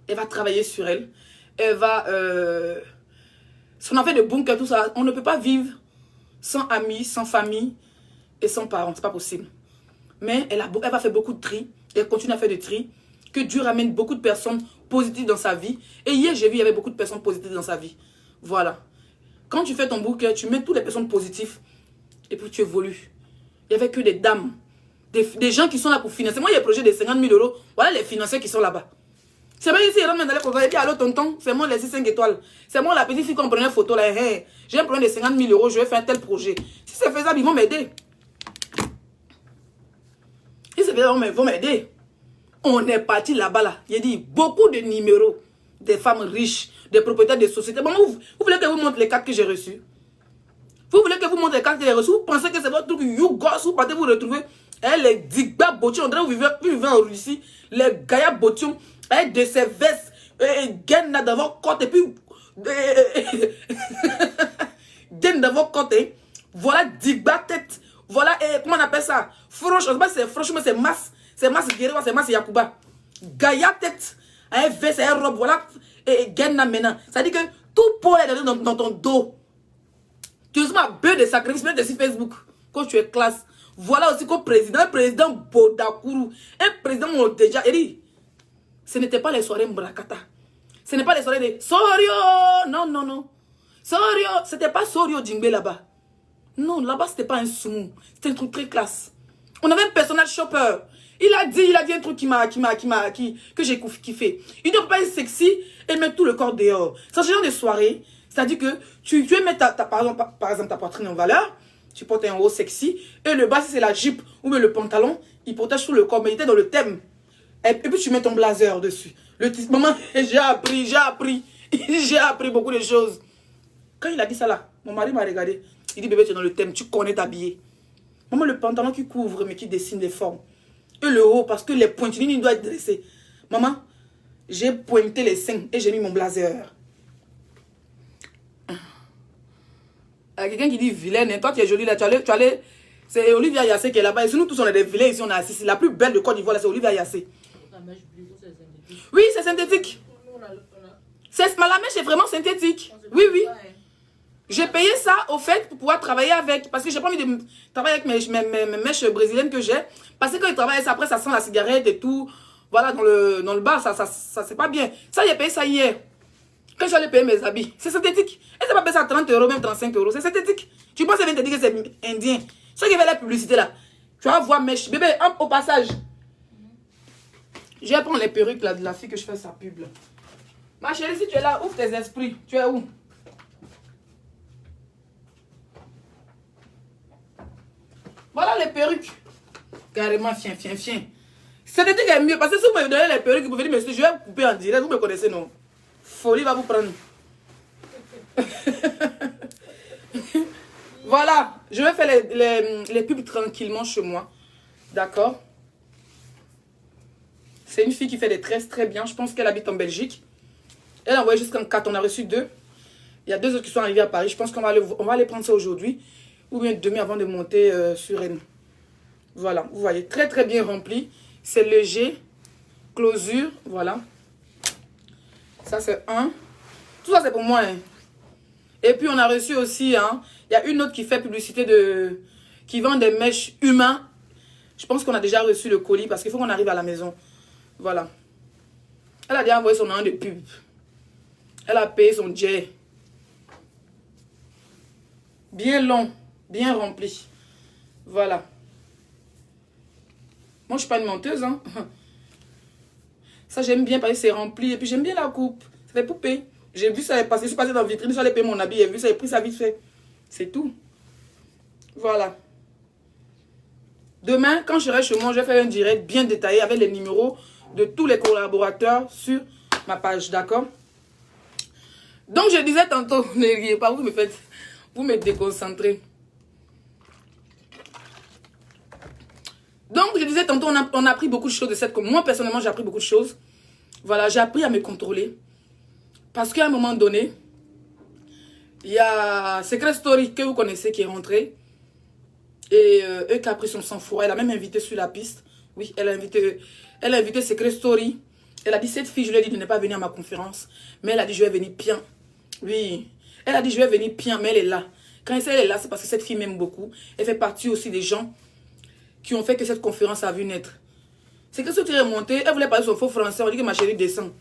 elle va travailler sur elle. Elle va... si on a fait de bunker, tout ça, on ne peut pas vivre sans amis, sans famille et sans parents. C'est pas possible. Mais elle va faire beaucoup de tri. Elle continue à faire du tri. Que Dieu ramène beaucoup de personnes positives dans sa vie. Et hier, j'ai vu, il y avait beaucoup de personnes positives dans sa vie. Voilà. Quand tu fais ton bouquet, tu mets toutes les personnes positives. Et puis tu évolues. Il n'y avait que des dames. Des gens qui sont là pour financer. Moi, il y a un projet de 50 000 €. Voilà les financiers qui sont là-bas. C'est vrai ici, ils rentrent dans les programmes. Et puis, allô, tonton, c'est moi les 5 étoiles. C'est moi la petite fille qu'on prenait une photo là. Hey, j'ai un problème de 50 000 €, je vais faire un tel projet. Si c'est faisable, ils vont m'aider. Si c'est faisable, ils vont m'aider. On est parti là-bas là. Il y a dit beaucoup de numéros des femmes riches, des propriétaires de sociétés. Bon, vous voulez que je vous montre les cartes que j'ai reçues? Vous voulez que je vous montre les cartes que j'ai reçues? Vous pensez que c'est votre truc, you gosse, vous partez vous retrouver. Les digba botions, on dirait que vous vivez en Russie. Les gaïa botions, de ces vestes, gain dans votre côte, et puis. Gain dans votre côte, voilà digba tête. Voilà, comment on appelle ça? Franchement, c'est masse. C'est masse guerrier, c'est masse Yakuba. Gaïa tête, un veste, un robe, voilà. Et gain maintenant. Ça dit que tout pour est dans ton dos. Tu es un peu de sacrifice, même de sur Facebook. Quand tu es classe. Voilà aussi qu'au président Bodakuru, un président on déjà dit, ce n'était pas les soirées Mbrakata. Ce n'est pas les soirées de Sorio. Non, non, non. Sorio, c'était pas Sorio Djingbe là-bas. Non, là-bas, c'était pas un soumou. C'était un truc très classe. On avait un personnage shopper. Il a dit un truc que j'ai kiffé. Il ne peut pas être sexy et mettre tout le corps dehors. C'est ce genre de soirée. C'est-à-dire que tu veux mettre par exemple ta poitrine en valeur. Tu portes un haut sexy. Et le bas, si c'est la jupe ou le pantalon, il protège tout le corps. Mais il était dans le thème. Et puis tu mets ton blazer dessus. Maman, j'ai appris. J'ai appris beaucoup de choses. Quand il a dit ça là, mon mari m'a regardé. Il dit, bébé, tu es dans le thème, tu connais t'habiller. Maman, le pantalon qui couvre, mais qui dessine des formes. Et le haut, parce que les pointilles, il doit être dressé. Maman, j'ai pointé les seins et j'ai mis mon blazer. Quelqu'un qui dit vilaine, toi tu es jolie là, tu allais, c'est Olivia Yassé qui est là-bas. Et sinon, tous on est des vilains ici, on est assis. La plus belle de Côte d'Ivoire, c'est Olivia Yassé. Oui, c'est synthétique. La mèche est vraiment synthétique. Oui, oui. J'ai payé ça au fait pour pouvoir travailler avec. Parce que j'ai pas envie de travailler avec mes mèches brésiliennes que j'ai. Parce que quand ils travaillent ça, après ça sent la cigarette et tout. Voilà, dans le bar, ça c'est pas bien. Ça, j'ai payé ça hier. Quand j'allais payer mes habits. C'est synthétique. Et c'est pas payé ça 30 €, même 35 €. C'est synthétique. Tu penses que c'est te dire que c'est indien. Ceux qui veulent la publicité là. Tu vas voir mèche. Bébé, hop, au passage. Je vais prendre les perruques là, de la fille que je fais sa pub là. Ma chérie, si tu es là, ouvre tes esprits. Tu es où? Voilà les perruques. Carrément, fien. Synthétique est mieux. Parce que si vous me donnez les perruques, vous venez me dire, je vais vous couper en direct. Vous me connaissez, non? Folie va vous prendre. Voilà. Je vais faire les pubs tranquillement chez moi. D'accord? C'est une fille qui fait des tresses très bien. Je pense qu'elle habite en Belgique. Elle a envoyé jusqu'en 4. On a reçu 2. Il y a 2 autres qui sont arrivés à Paris. Je pense qu'on va aller prendre ça aujourd'hui. Ou bien demain avant de monter sur Rennes. Voilà. Vous voyez. Très très bien rempli. C'est léger. Closure. Voilà. Ça c'est un. Tout ça c'est pour moi. Hein. Et puis on a reçu aussi. Hein, il y a une autre qui fait publicité qui vend des mèches humains. Je pense qu'on a déjà reçu le colis. Parce qu'il faut qu'on arrive à la maison. Voilà. Elle a déjà envoyé son nom de pub. Elle a payé son jet. Bien long. Bien rempli. Voilà. Moi, je ne suis pas une menteuse. Hein. Ça, j'aime bien parce que c'est rempli. Et puis, j'aime bien la coupe. C'est des poupées. J'ai vu ça passer. Je suis passée dans la vitrine. Je suis allée payer mon habit. J'ai vu ça. J'ai pris ça vite fait. C'est tout. Voilà. Demain, quand je serai chez moi, je vais faire un direct bien détaillé avec les numéros de tous les collaborateurs sur ma page. D'accord? Donc, je disais tantôt, ne riez pas, vous me déconcentrez. Donc, je disais tantôt, on a appris beaucoup de choses de cette... Moi, personnellement, j'ai appris beaucoup de choses. Voilà, j'ai appris à me contrôler. Parce qu'à un moment donné, il y a Secret Story que vous connaissez qui est rentré. Et eux qui a pris son sang-froid. Elle a même invité sur la piste. Oui, elle a invité Secret Story. Elle a dit, cette fille, je lui ai dit de ne pas venir à ma conférence. Mais elle a dit, je vais venir bien. Oui. Elle a dit, je vais venir bien, mais elle est là. Quand elle est là, c'est parce que cette fille m'aime beaucoup. Elle fait partie aussi des gens qui ont fait que cette conférence a vu naître. C'est que ce qui est remonté, elle voulait parler son faux français. On dit que ma chérie descend.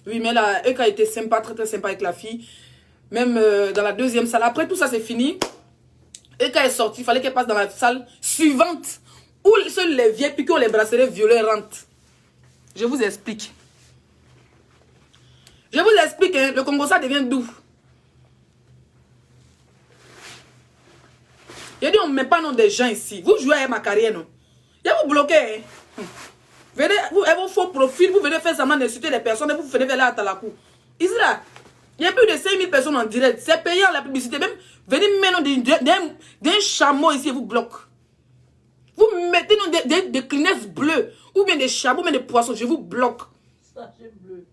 Oui, mais elle a été sympa, très très sympa avec la fille. Même dans la deuxième salle. Après tout ça, c'est fini. Et quand elle est sortie, il fallait qu'elle passe dans la salle suivante. Où seuls les vieilles puis qui ont les bracelets violets rentrent. Je vous explique. Je vous explique, hein, le Congo, ça devient doux. Il a dit, on ne met pas nom des gens ici. Vous jouez à ma carrière, non? Il vous bloquez. Hein. Venez, vous avez vos faux profils, vous venez faire semblant d'insulter les personnes et vous venez vers là à Talakou. Ici, là, il y a plus de 5000 personnes en direct. C'est payant la publicité. Même, venez mettre d'un chameau ici et vous bloque. Vous mettez des Kleenex bleus ou bien des chameaux, ou bien des poissons, je vous bloque. Sachet bleu.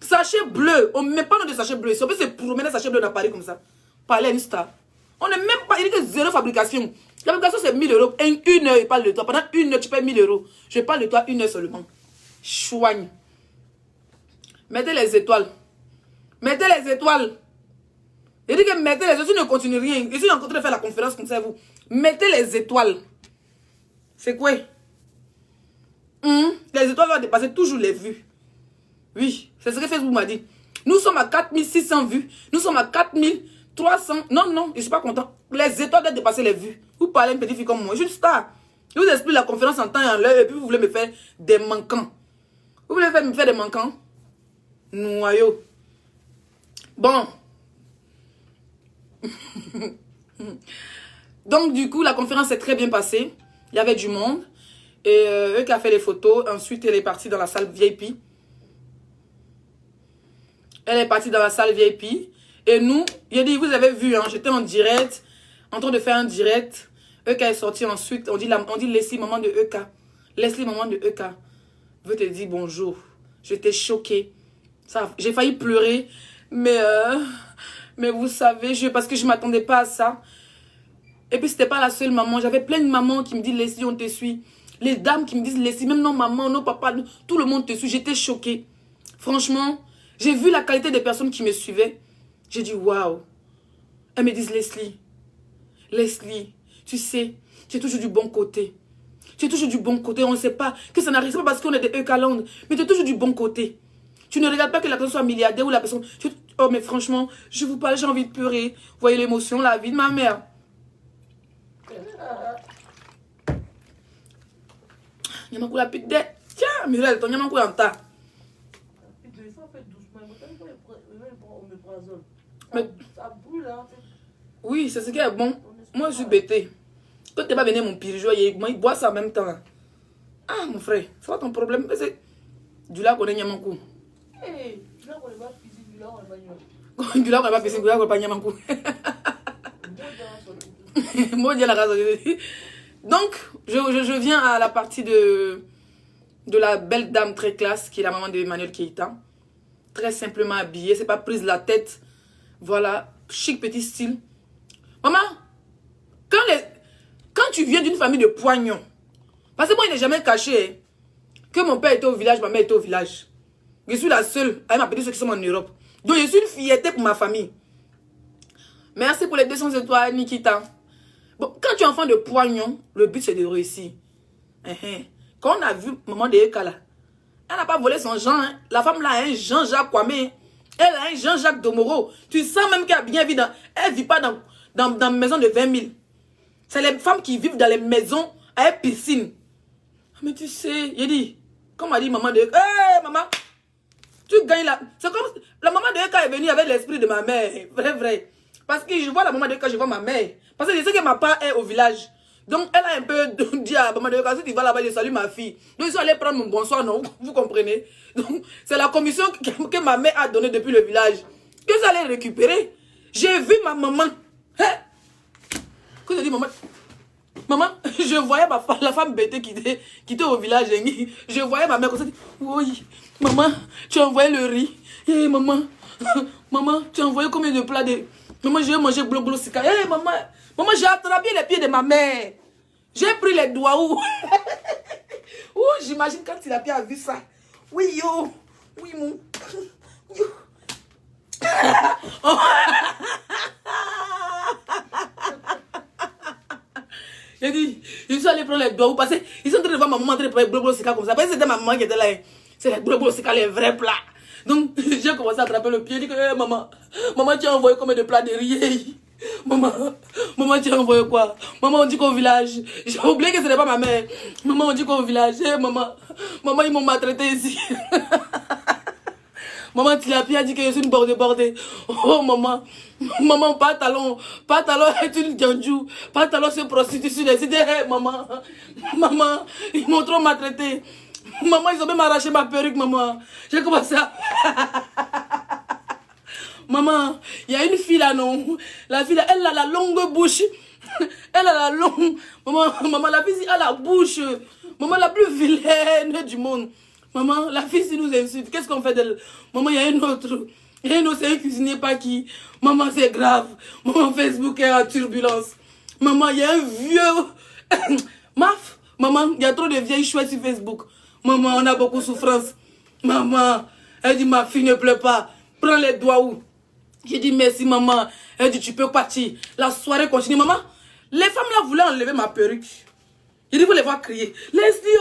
Sachet bleu. On ne met pas dans des sachets bleus. Si on peut se promener des sachets bleus dans Paris comme ça. Parler à une star. On n'est même pas. Il dit que zéro fabrication. La fabrication, c'est 1000 €. Une heure, il parle de toi. Pendant une heure, tu payes 1000 €. Je parle de toi une heure seulement. Chouigne. Mettez les étoiles. Mettez les étoiles. Il dit que mettez les étoiles. Si ne continue rien. Ici, on est en train de faire la conférence comme ça, vous. Mettez les étoiles. C'est quoi? Les étoiles vont dépasser toujours les vues. Oui, c'est ce que Facebook m'a dit. Nous sommes à 4600 vues. Nous sommes à 4300. Non, je ne suis pas content. Les étoiles doivent dépasser les vues. Vous parlez à une petite fille comme moi. Je suis une star. Je vous explique la conférence en temps et en l'heure. Et puis vous voulez me faire des manquants. Vous voulez me faire des manquants? Noyau. Bon. Donc du coup, la conférence s'est très bien passée. Il y avait du monde. Et eux qui a fait les photos. Ensuite, elle est partie dans la salle VIP. Elle est partie dans la salle VIP. Et nous, il a dit, vous avez vu, hein, j'étais en direct, en train de faire un direct. EK est sorti ensuite. On dit Leslie, maman de EK. Leslie, maman de EK. Veut te dire bonjour. J'étais choquée. J'ai failli pleurer. Mais vous savez, parce que je ne m'attendais pas à ça. Et puis, ce n'était pas la seule maman. J'avais plein de mamans qui me disent, Leslie, on te suit. Les dames qui me disent, Leslie, même nos mamans, nos papas, tout le monde te suit. J'étais choquée. Franchement, j'ai vu la qualité des personnes qui me suivaient. J'ai dit, waouh. Elles me disent, Leslie, tu sais, tu es toujours du bon côté. Tu es toujours du bon côté. On ne sait pas que ça n'arrive pas parce qu'on est des Eucalandes. Mais tu es toujours du bon côté. Tu ne regardes pas que la personne soit milliardaire ou la personne... Oh, mais franchement, je vous parle, j'ai envie de pleurer. Vous voyez l'émotion, la vie de ma mère. Yamakou la pite de... Tiens, Muriel, ton Yamakou est en tas. Mais... Oui, c'est ce qui est bon. Moi, je suis bêtée. Quand tu n'es pas venu mon pirigeau, il boit ça en même temps. Ah, mon frère, c'est pas ton problème. Du lac, on est Yamakou. Du lac, on n'est pas piscine, du lac, on n'est pas Yamakou. Donc, je viens à la partie de la belle dame très classe qui est la maman de Emmanuel Keïta. Très simplement habillée, c'est pas prise la tête. Voilà, chic petit style. Maman, quand tu viens d'une famille de poignons, parce que moi il n'est jamais caché hein, que mon père était au village, ma mère était au village. Je suis la seule à m'appeler ceux qui sont en Europe. Donc je suis une fierté pour ma famille. Merci pour les 200 étoiles, Nikita. Bon, quand tu es enfant de poignon, le but c'est de réussir. Quand on a vu maman de Eka là, elle n'a pas volé son Jean. Hein. La femme là a un Jean-Jacques Kwame. Elle a un Jean-Jacques Domoro. Tu sens même qu'elle a bien vécu elle ne vit pas dans une maison de 20 000. C'est les femmes qui vivent dans les maisons à piscine. Mais tu sais, il dit, comme a dit maman de Eka, hey, maman, tu gagnes là. C'est comme la maman de Eka est venue avec l'esprit de ma mère. Vrai. Parce que je vois la maman de Eka, je vois ma mère. Parce que je sais que ma part est au village. Donc, elle a un peu dit à maman de Eka, si tu vas là-bas, je salue ma fille. Donc, ils sont allés prendre mon bonsoir, non? Vous comprenez? Donc, c'est la commission que ma mère a donnée depuis le village. Que ça allait récupérer. J'ai vu ma maman. Hein? Quand je dis maman, je voyais la femme bêtée qui était au village. Je voyais ma mère comme ça. Oui, maman, tu as envoyé le riz. Hey, maman, tu as envoyé combien de plats de... Maman, je vais manger blou sika. Hey, maman, j'ai attrapé les pieds de ma mère. J'ai pris les doigts où. J'imagine quand il a vu ça. Oui, yo. Oui, mon. Yo. J'ai dit, je suis allé prendre les doigts parce qu'ils sont en train de voir ma maman en train de prendre blou sika comme ça. Parce que c'était ma maman qui était là. C'est les blou sika, les vrais plats. Donc, j'ai commencé à attraper le pied. Je dis que, hey, maman, tu as envoyé combien de plats de riz? Maman, tu as envoyé quoi? Maman, on dit qu'au village. J'ai oublié que ce n'est pas ma mère. Maman, on dit qu'au village. Hey, maman, ils m'ont maltraité ici. Maman, Tilapia a dit que je suis une bordée. Oh, maman, pas talon est une ganjou. Pas talon se prostitue sur les idées. Hey, maman, ils m'ont trop maltraité. Maman, ils ont même arraché ma perruque, maman. J'ai commencé à... Maman, il y a une fille là, non? La fille là, elle a la longue bouche. Elle a la longue... Maman, la fille a la bouche. Maman, la plus vilaine du monde. Maman, la fille, si nous insulte, qu'est-ce qu'on fait d'elle? Maman, il y a une autre. Il y a une autre, c'est un cuisinier pas qui. Maman, c'est grave. Maman, Facebook est en turbulence. Maman, il y a un vieux... Maman, il y a trop de vieilles chouettes sur Facebook. Maman, on a beaucoup de souffrance. Maman, elle dit, ma fille ne pleure pas. Prends les doigts où? J'ai dit, merci, maman. Elle dit, tu peux partir. La soirée continue. Maman, les femmes là voulaient enlever ma perruque. J'ai dit, vous les voir crier. Leslie,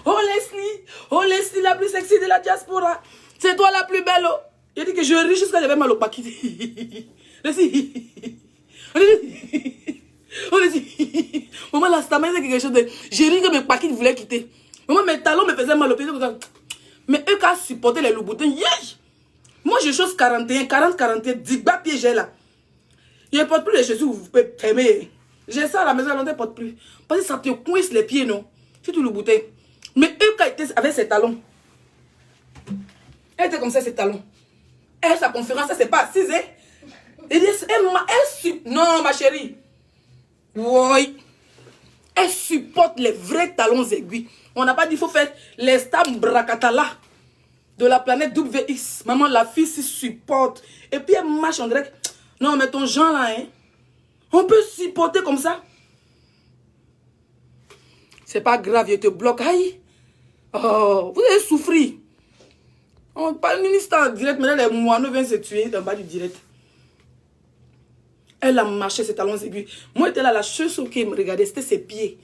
oh Leslie, la plus sexy de la diaspora. C'est toi la plus belle. Oh. J'ai dit que je ris jusqu'à j'avais mal au paquet. Leslie. Oh Leslie. Maman, la stamina, c'est quelque chose de... J'ai ri que mes paquets voulaient quitter. Maman, mes talons me faisaient mal au pied. Mais eux qui ont supporté les loups-boutins, yeah. Moi, je chose 40, 41, 10 bas pieds, j'ai là. Je ne porte plus les chaussures, vous pouvez fermer. J'ai ça à la maison, elle ne porte plus. Parce que ça te coince les pieds, non? Surtout le bouteille. Mais eux, quand ils étaient avec ses talons, elle était comme ça, ses talons. Elle, sa conférence, elle s'est pas assise. Hein? Non, ma chérie. Oui. Elle supporte les vrais talons aiguilles. On n'a pas dit qu'il faut faire les stam bracatala de la planète WX. Maman, la fille s'y supporte. Et puis elle marche en direct. Non, mais ton genre là, hein. On peut supporter comme ça. C'est pas grave, je te bloque. Aïe. Oh, vous avez souffert. On parle ministre en direct, maintenant les moineaux viennent se tuer en bas du direct. Elle a marché ses talons aigus. Moi, j'étais là, la chose qui me regardait, c'était ses pieds.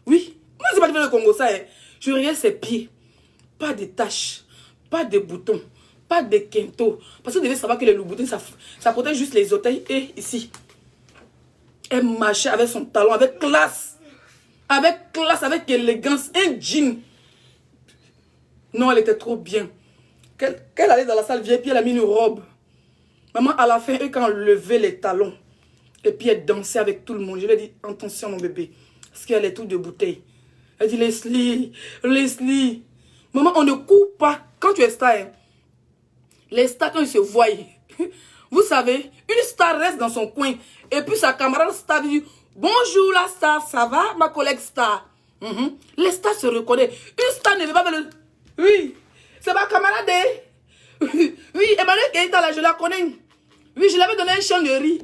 Oui. Moi, c'est pas fait le Congo, ça. Hein. Je regardais ses pieds. Pas de taches, pas de boutons, pas de quinto. Parce que vous devez savoir que les boutons, ça protège juste les orteils et ici. Elle marchait avec son talon, avec classe. Avec classe, avec élégance. Un jean. Non, elle était trop bien. Qu'elle allait dans la salle VIP, elle a mis une robe. Maman, à la fin, quand elle levait les talons, et puis elle dansait avec tout le monde, je lui ai dit, attention mon bébé, parce qu'elle est tout de bouteille. Elle dit, Leslie, Leslie. Maman, on ne coupe pas. Quand tu es star, hein, les stars, quand ils se voient, vous savez, une star reste dans son coin, et puis sa camarade star dit, bonjour la star, ça va, ma collègue star. Les stars se reconnaissent. Une star ne veut pas faire le... Oui. C'est ma camarade. Oui, Emmanuel Keita, là, je la connais. Oui, je l'avais donné un champ de riz.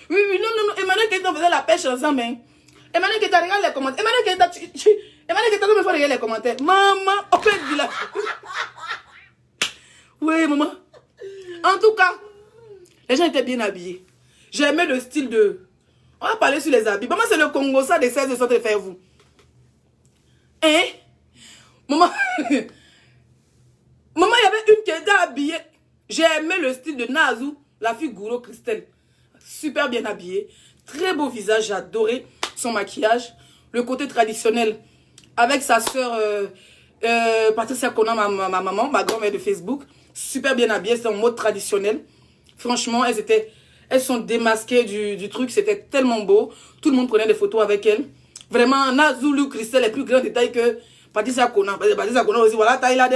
Oui, non, Emmanuel Keita faisait la pêche ensemble. Hein. Emmanuel Keita, regarde les commentaires. Emmanuel Keita, Emmanuel Keita, il faut regarder les commentaires. Maman, on peut dire là. Oui, maman. En tout cas, les gens étaient bien habillés. J'aimais le style de... On va parler sur les habits. Maman, c'est le Congo, ça, de 16 de sorte de faire vous. Hein? Maman... Maman, il y avait une qui était habillée. J'ai aimé le style de Nazou, la fille Gouro Christelle. Super bien habillée. Très beau visage, j'ai adoré son maquillage. Le côté traditionnel. Avec sa soeur Patricia Conan, ma maman, ma grand-mère de Facebook. Super bien habillée, c'est en mode traditionnel. Franchement, elles sont démasquées du truc. C'était tellement beau. Tout le monde prenait des photos avec elles. Vraiment, Nazou, Christelle est plus grand détail que Patricia Conan. Patricia Conan aussi, voilà, taille là de...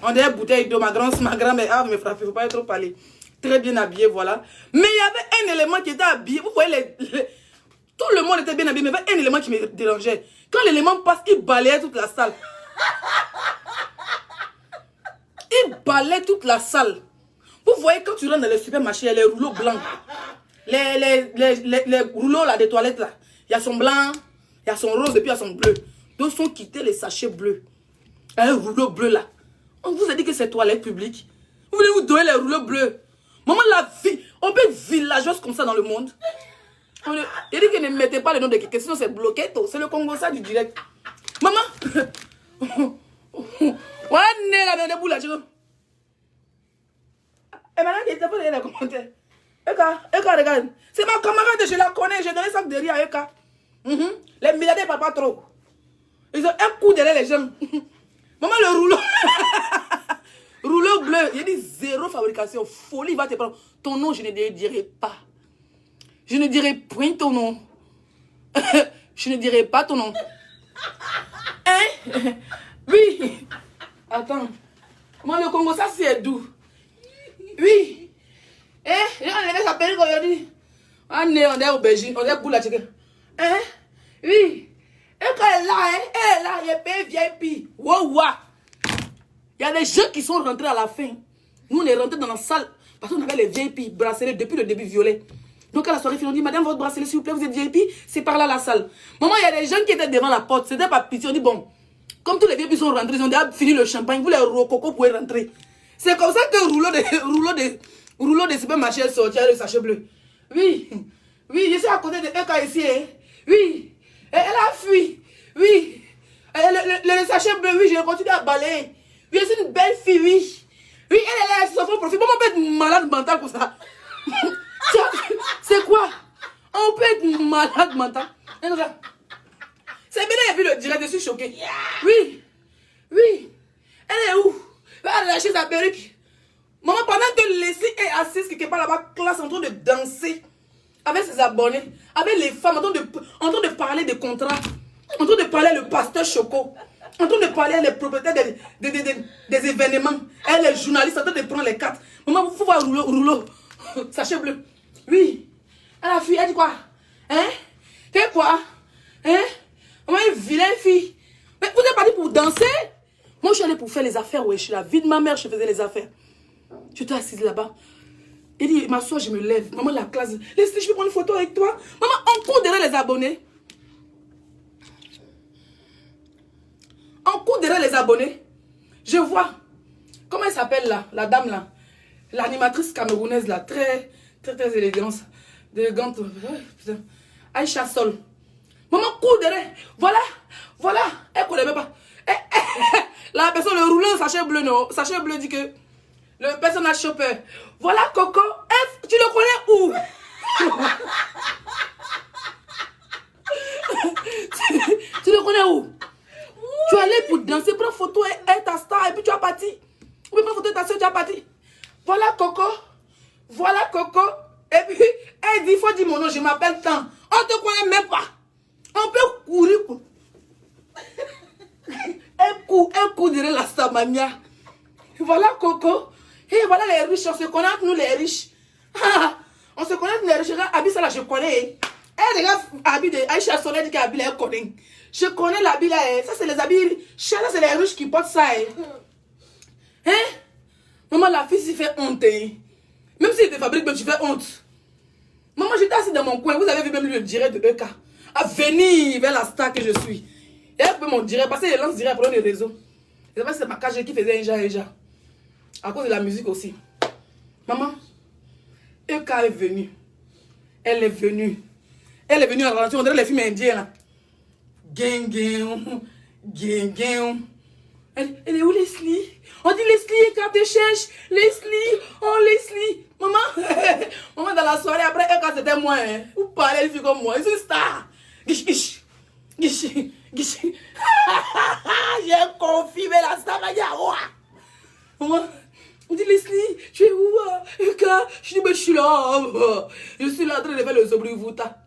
On a des bouteilles de ma grand-mère. Ah, me frappez, il ne faut pas trop parler. Très bien habillé, voilà. Mais il y avait un élément qui était habillé. Vous voyez, tout le monde était bien habillé, mais il y avait un élément qui me dérangeait. Quand l'élément passe, il balayait toute la salle. Il balayait toute la salle. Vous voyez, quand tu rentres dans le supermarché, il y a les rouleaux blancs. Les rouleaux là, des toilettes, là. Il y a son blanc, il y a son rose et puis il y a son bleu. Donc, ils ont quitté les sachets bleus. Un rouleau bleu là. On vous a dit que c'est toilette publique. Vous voulez vous donner les rouleaux bleus. Maman, la vie, on peut être villageoise comme ça dans le monde. Il dit que ne mettez pas le nom de quelqu'un, sinon c'est bloqué. C'est le Congo ça du direct. Maman, on est là dans les boules là. Et maintenant, il t'a pas donné les commentaires. Eka, regarde. C'est ma camarade, je la connais. J'ai donné ça de rire à Eka. Les milliardaires ne parlent pas trop. Ils ont un coup derrière les gens. Maman, le rouleau. Rouleau bleu. Il dit zéro fabrication. Folie va te prendre. Ton nom, je ne dirai pas. Je ne dirai point ton nom. Je ne dirai pas ton nom. Hein? Oui. Attends. Moi, le Congo, ça, c'est doux. Oui. Hein? On est s'appeler aujourd'hui. On est aubergine. On est pour la chicken. Hein? Oui. Et quand elle est là, hein, elle est là, il est payé VIP. Wow, wow. Il y a des gens qui sont rentrés à la fin. Nous, on est rentrés dans la salle parce qu'on avait les VIP bracelets depuis le début violet. Donc à la soirée, on dit, madame, votre bracelet, s'il vous plaît, vous êtes VIP, c'est par là la salle. Maman, il y a des gens qui étaient devant la porte. C'était pas pitié. On dit, bon, comme tous les VIP sont rentrés, ils ont déjà fini le champagne, vous les rococo pouvez rentrer. C'est comme ça que le rouleau de supermarché est sorti avec le sachet bleu. Oui, oui, je suis à côté de Eka ici. Hein. Oui. Elle a fui. Oui. Le sachet bleu, oui, je continue à balayer. Oui, c'est une belle fille, oui. Oui, elle est là, elle s'en profite. Comment on peut être malade mental comme ça? C'est quoi? On peut être malade mental. C'est bien, elle a vu le direct, je suis choquée. Oui. Oui. Elle est où? Elle a lâché sa perruque. Maman, pendant que Leslie est assise quelque part là-bas, classe en train de danser avec ses abonnés, avec les femmes, en train de parler de contrats, en train de parler le pasteur Choco. En train de parler à les propriétaires des événements. Elle est journaliste en train de prendre les cartes. Maman, il faut voir rouleau. Sachet bleu. Oui. Elle a fille, elle dit quoi? Hein? T'es quoi? Hein? Maman, une vilaine fille. Mais vous êtes parti pour danser? Moi, je suis allée pour faire les affaires. Ouais, je suis la vie de ma mère, je faisais les affaires. Je t'ai assise là-bas. Il dit, m'assois, je me lève. Maman, la classe. Laisse-moi, je peux prendre une photo avec toi. Maman, on court derrière les abonnés. On court derrière les abonnés. Je vois. Comment elle s'appelle là? La dame là. L'animatrice camerounaise là. Très élégante. Aïcha Sol. Maman court derrière. Voilà. Elle ne connaît même pas. La personne, le rouleau, sachet bleu, non. Sachet bleu dit que le personnage shopper. Voilà Coco. Tu le connais où? tu le connais où? Tu es allé pour danser, prendre photo et ta star et puis tu as parti. Ou prendre photo de ta soeur, tu as parti. Voilà Coco. Et puis, elle dit, il faut dire mon nom, je m'appelle tant. On ne te connaît même pas. On peut courir. Elle court derrière la Samania. Voilà Coco. Et voilà les riches, on se connaît entre nous les riches. On se connaît entre les riches. Regarde, Abi, ça là, je connais. Elle regarde Abi de Aïcha Soleil dit qu'Abi là, elle connaît. Je connais l'habit là. Ça, c'est les habits. Ça, c'est les riches qui portent ça. Hein? Maman, la fille s'y fait honte. Même si elle te fabrique, tu fais honte. Maman, j'étais assise dans mon coin. Vous avez vu même le direct de EK. À venir vers la star que je suis. Et elle peut m'en dire, parce qu'elle lance direct pour les réseaux. Et c'est ma cage qui faisait un ja. À cause de la musique aussi. Maman, EK est venue. Elle est venue en ralenti. On dirait les films indiens là. Elle est où Leslie? On dit Leslie quand tu cherches. Leslie. Maman dans la soirée après quand c'était moi. Vous parlez une fille comme moi. C'est une star. Gish. J'ai confirmé la star. Maman, on dit Leslie, tu es où? Je dis mais je suis là. Je suis là en train de faire le Zobrivuta.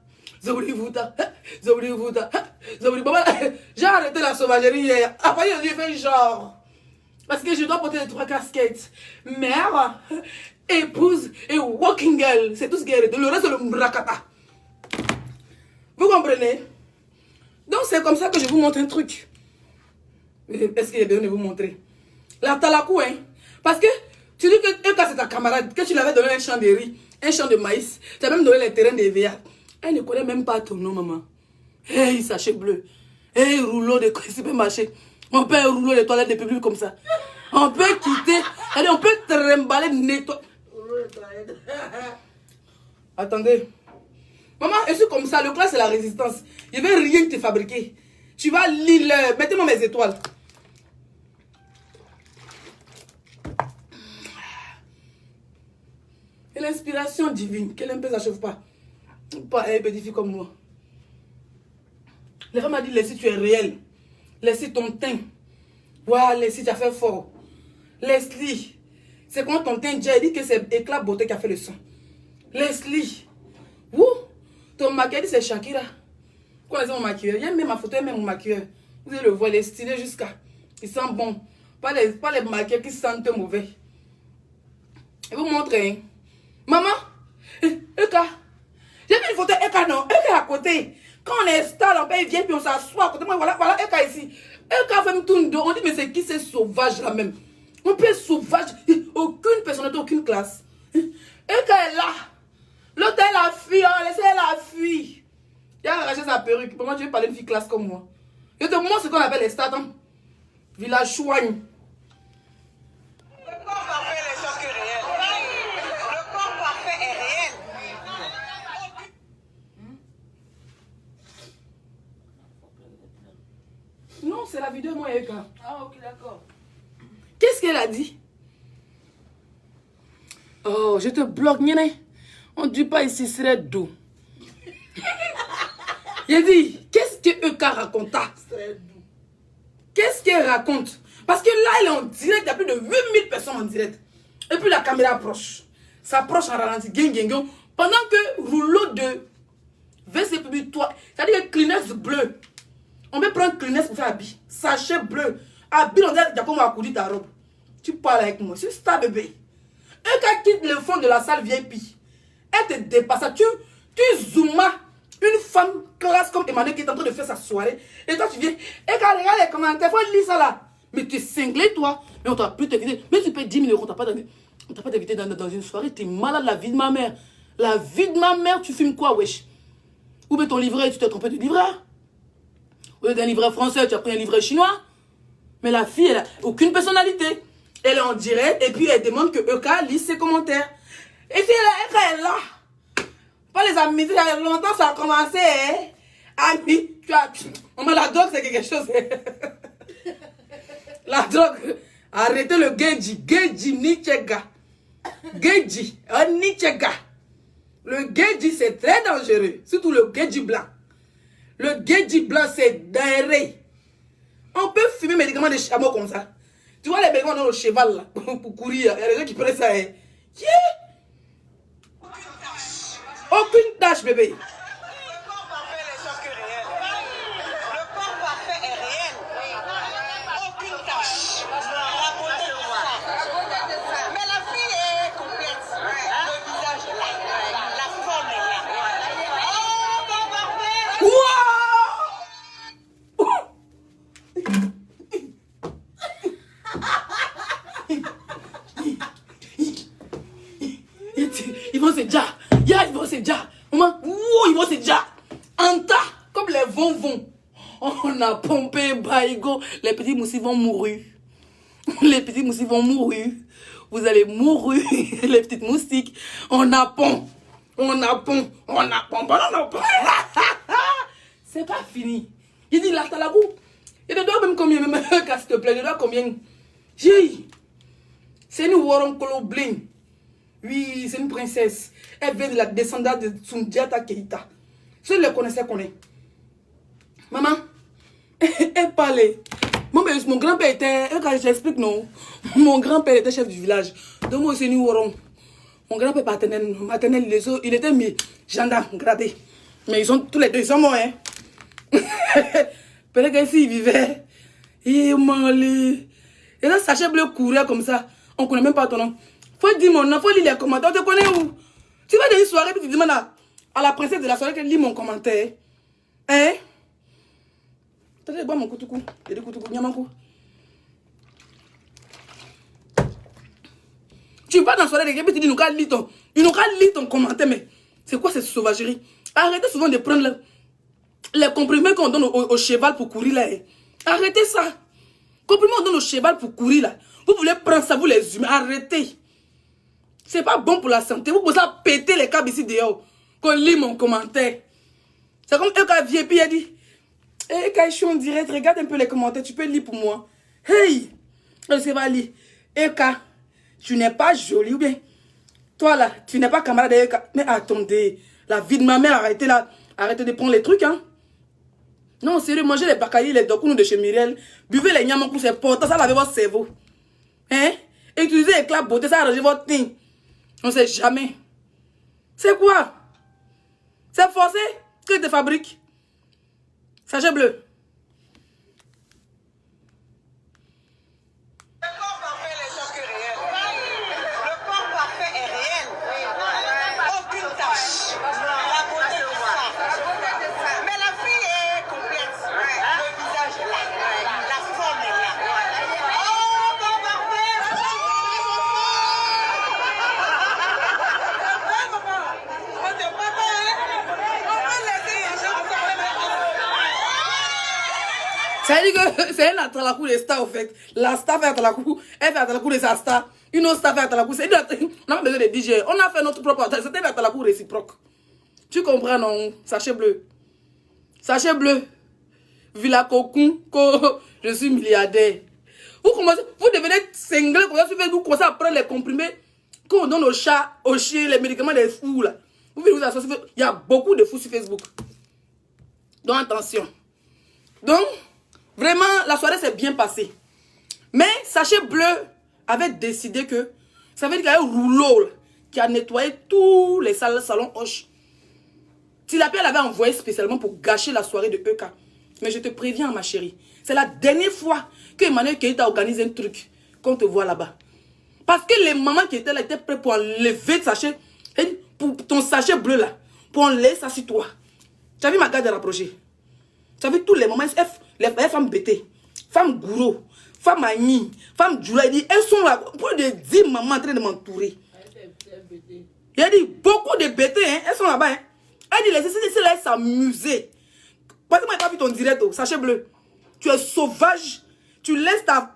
Maman, j'ai arrêté la sauvagerie hier. Après, j'ai fait genre. Parce que je dois porter les 3 casquettes. Mère, épouse et walking girl. C'est tout ce qui est. Le reste, c'est le mrakata. Vous comprenez? Donc, c'est comme ça que je vous montre un truc. Est-ce qu'il est besoin de vous montrer? La talakou, hein. Parce que tu dis que c'est ta camarade, que tu l'avais donné un champ de riz, un champ de maïs. Tu as même donné les terrains d'EVA. Elle ne connaît même pas ton nom, maman. Hey, sachet bleu. Hey, rouleau de supermarché. On peut un rouleau de toilette de public comme ça. On peut quitter. Allez, on peut trimballer, nettoyer. Attendez. Maman, je suis comme ça. Le classe, c'est la résistance. Je ne vais rien te fabriquer. Tu vas lire. Mettez-moi mes étoiles. Et l'inspiration divine. Qu'elle ne s'achève pas. Pas un petit fille comme moi. La femme m'a dit, Leslie, tu es réel. Leslie, ton teint. Waouh, Leslie, tu as fait fort. Leslie, c'est quand ton teint, j'ai dit que c'est éclat beauté qui a fait le son. Leslie, ton maquillage, c'est Shakira. Vous connaissez mon maquilleur? Il y a même ma photo, il y a même mon maquilleur. Vous allez le voir, il est stylé jusqu'à. Il sent bon. Pas les maquillages qui sentent mauvais. Je vais vous montrer. Hein. Maman, Eka. J'ai vu une photo Eka, non? Eka à côté. Quand on est style, on paye vient puis on s'assoit à côté. Moi, voilà Eka ici. Eka fait me tourne dos. On dit, mais c'est qui ces sauvages là même? On peut être sauvage. Aucune personnalité, aucune classe. Eka est là. L'autre est la fille. Laissez la fille. Il a arraché sa perruque. Comment tu veux parler d'une fille classe comme moi? Je te montre ce qu'on appelle les stades. Hein? Village Chouagne. Le corps parfait est chose que réel. Le corps parfait est réel. Non, c'est la vidéo, moi, Eka. Ah, ok, d'accord. Qu'est-ce qu'elle a dit? Oh, je te bloque, Nyene. On ne dit pas ici, serait doux. J'ai dit, qu'est-ce que Eka raconta? Qu'est-ce qu'elle raconte? Parce que là, elle est en direct, il y a plus de 8000 personnes en direct. Et puis la caméra approche. Ça approche en ralenti, pendant que rouleau de WC public, toi, c'est-à-dire Kleenex bleu. On peut prendre Kleenex pour faire habit. Sachet bleu. Habit, on dit, Jacob m'a accoudi ta robe. Tu parles avec moi. C'est ça, bébé. Et quand quitte le fond de la salle VIP, elle te dépasse. Tu zoomas une femme classe comme Emmanuel qui est en train de faire sa soirée. Et toi, tu viens. Et quand regarde les commentaires, faut lire ça là. Mais tu es cinglé, toi. Mais on t'a plus t'inviter. Mais tu payes 10 000 euros. On t'a pas invité dans une soirée. Tu es malade, la vie de ma mère. La vie de ma mère, tu fumes quoi, wesh? Ou bien ton livret, tu t'es trompé de livret? Au lieu d'un livret français, tu as pris un livret chinois. Mais la fille, elle n'a aucune personnalité. Elle est en direct et puis elle demande que Eka lise ses commentaires. Et puis elle est là. Pas les amis, il y a longtemps ça a commencé. Hein? Ami, la drogue c'est quelque chose. La drogue. Arrêtez le Geji Nichega. Geji, un Nichega. Le Geji c'est très dangereux. Surtout le Geji blanc. Le Geji blanc c'est dangereux. On peut fumer médicaments de chameau comme ça. Tu vois les médicaments dans le cheval là, pour courir. Il y a des gens qui prennent ça. Hein. Aucune tâche, bébé. Le corps parfait n'est sûr que réel. Le corps parfait est réel. Aucune tâche. Raconter de ça. Mais la fille est complète. Le visage est là. La forme est là. Oh, corps parfait. Ils vont se dire. Ils vont se dire. Maman, ils vont se dire. Anta, comme les vont. On a pompé, baïgo. Les petits moussis vont mourir. Les petits moustiques vont mourir. Vous allez mourir. Les petites moustiques. On a pont. C'est pas fini. Il dit là, t'as la boue. Il te doit même combien, même s'il te plaît, il te doit combien. C'est une Woronkolo Bling. Oui, c'est une princesse. Elle vient de la descendance de Sundiata Keita. Je le connaissais, Maman, elle parlait. Mon grand-père était, j'explique non, mon grand-père était chef du village. Donc moi c'est nous Woron. Mon grand-père maternel, il était mis gendarme, gradé. Mais ils sont tous les deux, ils sont morts. Hein. Peut-être que s'ils vivaient, ils m'enlevaient. Et là, sachet bleu courait comme ça. On ne connaît même pas ton nom. Faut dire mon nom, faut lire les commentaires. On te connaît où? Tu vas dans une soirée et tu demandes à la princesse de la soirée qu'elle lit mon commentaire. Hein? Attendez, bois mon koutoukou. Il y a des koutoukou, nyamankou. Tu vas dans la soirée et tu dis, ils n'ont qu'à lire ton commentaire, mais c'est quoi cette sauvagerie? Arrêtez souvent de prendre les comprimés qu'on donne au cheval pour courir là. Arrêtez ça. Comprimés qu'on donne au cheval pour courir là. Vous voulez prendre ça, vous les humains. Arrêtez. C'est pas bon pour la santé. Vous pouvez péter les câbles ici dehors. Qu'on lit mon commentaire. C'est comme Eka vient puis il a dit. Eka, je suis en direct. Regarde un peu les commentaires. Tu peux lire pour moi. Hey. Elle va lire. Eka, tu n'es pas jolie ou bien. Toi là, tu n'es pas camarade d'Eka. Mais attendez. La vie de ma mère, arrêtez là. Arrêtez de prendre les trucs, hein. Non, sérieux, mangez les bakaïs, les dokounou de chez Muriel. Buvez les nyamankou, c'est important. Ça lave votre cerveau. Hein? Utilisez les claps beauté, ça arrange votre teint. On ne sait jamais. C'est quoi? C'est forcé que tu fabriques. Sachet bleu. Le corps parfait n'est sûr que réel. Le corps parfait est réel. Aucune tâche. Raconter de ça. Mais la fille est complète. Le visage est là. La forme est là. Oh, corps parfait. On te papa, hein? On peut laisser les gens Ça veut dire que c'est une atalakou de star, en fait. La star fait atalakou, elle fait atalakou de sa star. Une autre star fait atalakou. On n'a pas besoin de DJ. On a fait notre propre atalakou. C'était un atalakou réciproque. Tu comprends, non? Sachet bleu. Sachet bleu. Villa Cocoon, je suis milliardaire. Vous devenez cinglé pour sur Facebook, commencez à prendre les comprimés qu'on donne aux chats, aux chiens, les médicaments des fous, là. Vous voulez vous associer. Il y a beaucoup de fous sur Facebook. Donc, attention. Donc, vraiment, la soirée s'est bien passée. Mais Sachet Bleu avait décidé que ça veut dire qu'il y a un rouleau là, qui a nettoyé tous les salons Hoche. Tilapia l'avait envoyé spécialement pour gâcher la soirée de Eka. Mais je te préviens, ma chérie. C'est la dernière fois que Emmanuel Keïta t'a organisé un truc. Qu'on te voit là-bas. Parce que les mamans qui étaient là étaient prêtes pour enlever le sachet. Pour ton sachet bleu là. Pour enlever ça sur toi. Tu as vu ma garde rapprocher. Tu as vu tous les mamans. Les femmes bêtées. Femmes gourou. Femmes agnies. Femmes djoula. Elles sont là. Plus de 10 mamans en train de m'entourer. Il a dit beaucoup de bêtées. Hein, elles sont là-bas. Hein. Elle dit laissez là s'amuser. Parce que moi, je n'ai pas vu ton direct. Sachet bleu. Tu es sauvage. Tu laisses ta...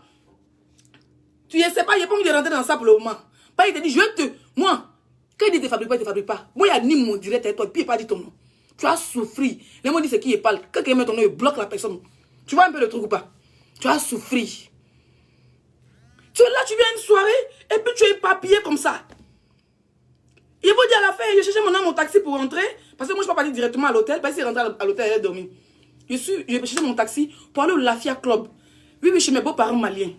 Tu ne sais pas, il n'y a pas envie de rentrer dans ça pour le moment. Pas, il te dit, je vais te... Moi, quand il dit, ne te fabrique pas, il ne te fabrique pas. Moi, il y a ni mon direct avec toi, puis il n'a pas dit ton nom. Tu as souffri. Les mots disent c'est qui il parle. Quand quelqu'un met ton nom, il bloque la personne. Tu vois un peu le truc ou pas? Tu as souffri. Tu es là, tu viens à une soirée, et puis tu es éparpillé comme ça. Il faut dire à la fin, j'ai cherché mon taxi pour rentrer, parce que moi, je ne peux pas partir directement à l'hôtel, parce qu'il est rentré à l'hôtel, elle est dormie. J'ai cherché mon taxi pour aller au Lafia Club. Oui, chez mes beaux-parents maliens.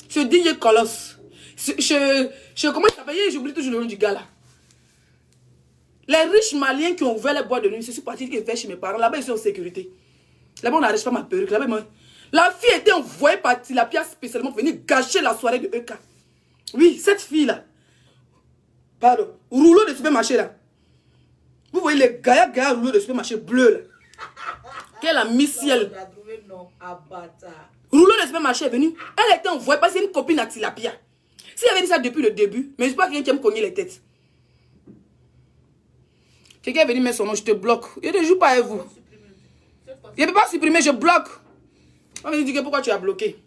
Je dis, il colosse. Comment il s'appelle? J'oublie toujours le nom du gars là. Les riches maliens qui ont ouvert les boîtes de nuit, je suis parti vers chez mes parents. Là-bas, ils sont en sécurité. Là-bas, on n'arrête pas ma perruque. Là-bas, la fille était envoyée par Tilapia spécialement pour venir gâcher la soirée de EK. Oui, cette fille-là. Pardon. Rouleau de supermarché là. Vous voyez les gaïa rouleau de supermarché bleu là. Qu'elle a mis ciel. Rouleau de supermarché est venue. Elle était envoyée parce que c'est une copine à Tilapia. Si elle avait dit ça depuis le début, mais je ne sais pas quelqu'un qui aime cogner les têtes. Quelqu'un est venu mettre son nom, je te bloque. Je ne joue pas avec vous. Je ne peux pas supprimer, je bloque. On me dit que pourquoi tu as bloqué.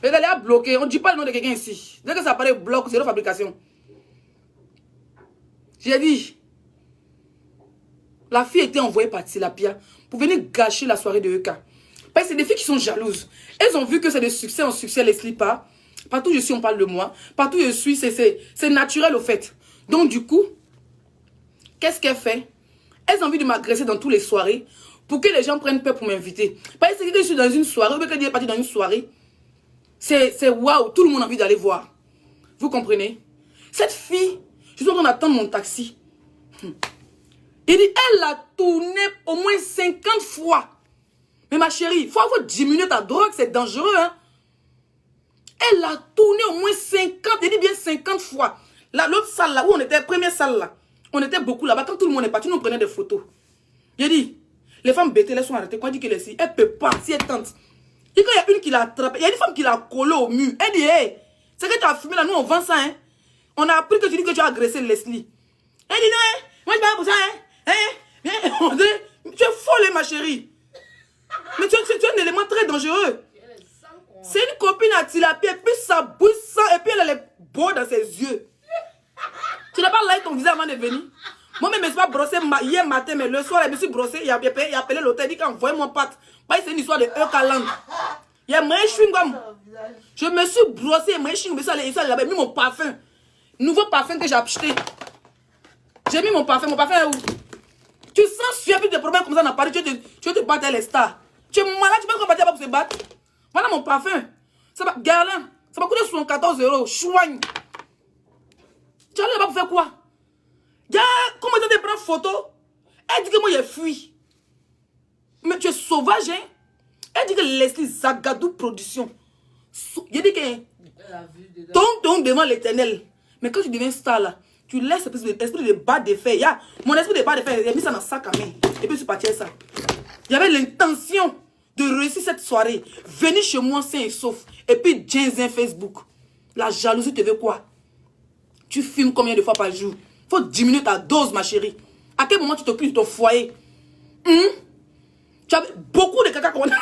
Elle a bloqué. On ne dit pas le nom de quelqu'un ici. Dès que ça apparaît bloc, c'est leur fabrication. J'ai dit, la fille était envoyée par Tilapia pour venir gâcher la soirée de EK. Parce que c'est des filles qui sont jalouses. Elles ont vu que c'est de succès en succès, les slip pas. Partout où je suis, on parle de moi. Partout où je suis, c'est naturel au fait. Donc du coup, qu'est-ce qu'elle fait? Elles ont envie de m'agresser dans toutes les soirées pour que les gens prennent peur pour m'inviter. Parce que je suis dans une soirée, ou que je est parti dans une soirée, c'est waouh, tout le monde a envie d'aller voir. Vous comprenez? Cette fille, je suis en train d'attendre mon taxi. Il dit, elle a tourné au moins 50 fois. Mais ma chérie, il faut diminuer ta drogue, c'est dangereux. Hein? Elle a tourné au moins 50, il dit bien 50 fois. L'autre salle là, où on était, première salle là, on était beaucoup là-bas. Quand tout le monde est parti, nous prenons des photos. Il dit, les femmes bêtées, elles sont arrêtées. Quand il dit qu'elle est ici, elle ne peut pas, si elle tente. Et quand il y a une qui l'a attrapée, il y a une femme qui l'a collée au mur. Elle dit, hey, c'est que tu as fumé là, nous on vend ça. Hein? On a appris que tu dis que tu as agressé Leslie. Elle dit, non, hein? Moi je parle pour ça. Hein? Hein? Tu es folle, ma chérie. Mais tu es un élément très dangereux. C'est une copine à Tilapia, et puis ça bouge ça, et puis elle a les beaux dans ses yeux. Tu n'as pas lavé ton visage avant de venir. Moi-même, je ne me suis pas brossé hier matin, mais le soir, je me suis brossé, il a appelé l'hôtel, il dit qu'envoie mon pâte. C'est une histoire de Eucaland. Il y a moyen chewing-gum. Je me suis brossé, moyen chewing-gum, je suis allé là-bas, j'ai mis mon parfum. Nouveau parfum que j'ai acheté. J'ai mis mon parfum est où? Tu sens suer plus de problèmes comme ça dans Paris, tu veux te battre les stars. Tu es malade, tu peux pas partir pour se battre. Voilà mon parfum. Ça va, Guerlain, ça va coûter 74 €. Chouigne. Tu es là-bas pour faire quoi? Comment tu te prends photo? Elle dit que moi j'ai fui. Mais tu es sauvage, hein? Elle dit que Leslie Zagadou Production. Il dit que ton devant l'éternel. Mais quand tu deviens star là, tu laisses l'esprit de bas de fer. Mon esprit de bas de fer, j'ai mis ça dans le sac à main. Et puis je suis parti avec ça. Il y avait l'intention de réussir cette soirée. Venir chez moi sain et sauf. Et puis un Facebook. La jalousie te veut quoi? Tu fumes combien de fois par jour? Faut diminuer ta dose, ma chérie. À quel moment tu t'occupes de ton foyer? Tu as beaucoup de caca qu'on a.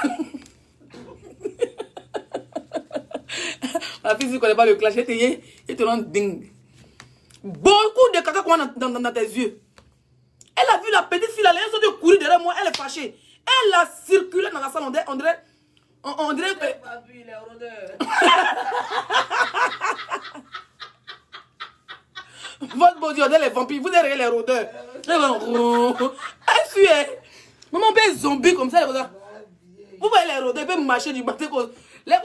La fille, si tu ne connais pas le clash, elle te rend dingue. Beaucoup de caca qu'on a dans tes yeux. Elle a vu la petite fille, elle est de courir derrière moi, elle est fâchée. Elle a circulé dans la salle, on dirait que... Votre beau Dieu, on est les vampires, vous êtes les rôdeurs. Elle suit, maman, on fait zombie comme ça, vous voyez les rôdeurs, ils peuvent marcher du matin. Vous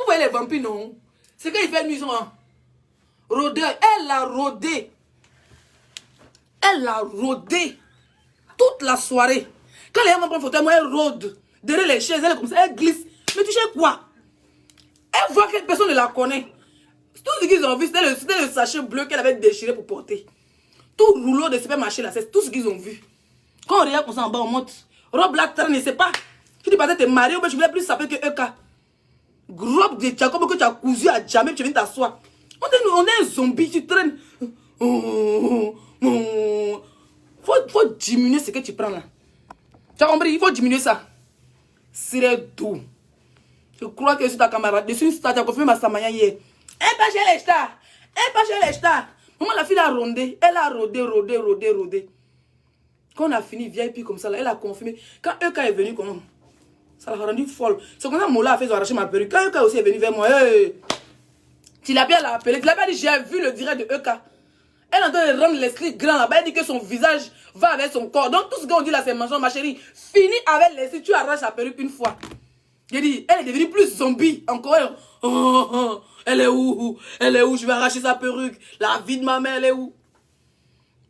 voyez les vampires, non? C'est quand ils font nuit, rôdeur, elle a rôdé. Elle a rôdé toute la soirée. Quand les gens prennent photo, moi, elle rôde. Derrière les chaises, elle est comme ça, elle glisse. Mais tu sais quoi? Elle voit que personne ne la connaît. Tout ce qu'ils ont vu, c'était le sachet bleu qu'elle avait déchiré pour porter. Tout rouleau de supermarché là, c'est tout ce qu'ils ont vu. Quand on regarde comme ça en bas, on monte. Robe là, tu ne sais pas. Tu dis pas que tu es marié ou bien tu voulais plus s'appeler que EK. Gros de Jacob que tu as cousu à jamais, tu viens t'asseoir. On est un zombie, tu traînes. Faut diminuer ce que tu prends là. Tu as compris? Il faut diminuer ça. C'est doux. Je crois que c'est ta camarade. Dessus une star, tu as confirmé ma samaya hier. Elle pas chez les stars. Elle pas chez les stars. Maman, la fille a rondé. Elle a rodé. Quand on a fini VIP comme ça, là, elle a confirmé. Quand EK est venu, comment? Ça l'a rendu folle. C'est comme ça que Mola a fait arracher ma perruque. Quand EK aussi est venu vers moi, hey, Tilapia l'a appelé. Tilapia a dit, j'ai vu le direct de EK. Elle est en train de rendre Leslie grand là-bas. Elle dit que son visage va avec son corps. Donc tout ce qu'on dit là, c'est mensonge, ma chérie. Fini avec Leslie, tu arraches la perruque une fois. J'ai dit, elle est devenue plus zombie. Encore elle est où? Elle est où? Je vais arracher sa perruque. La vie de ma mère, elle est où?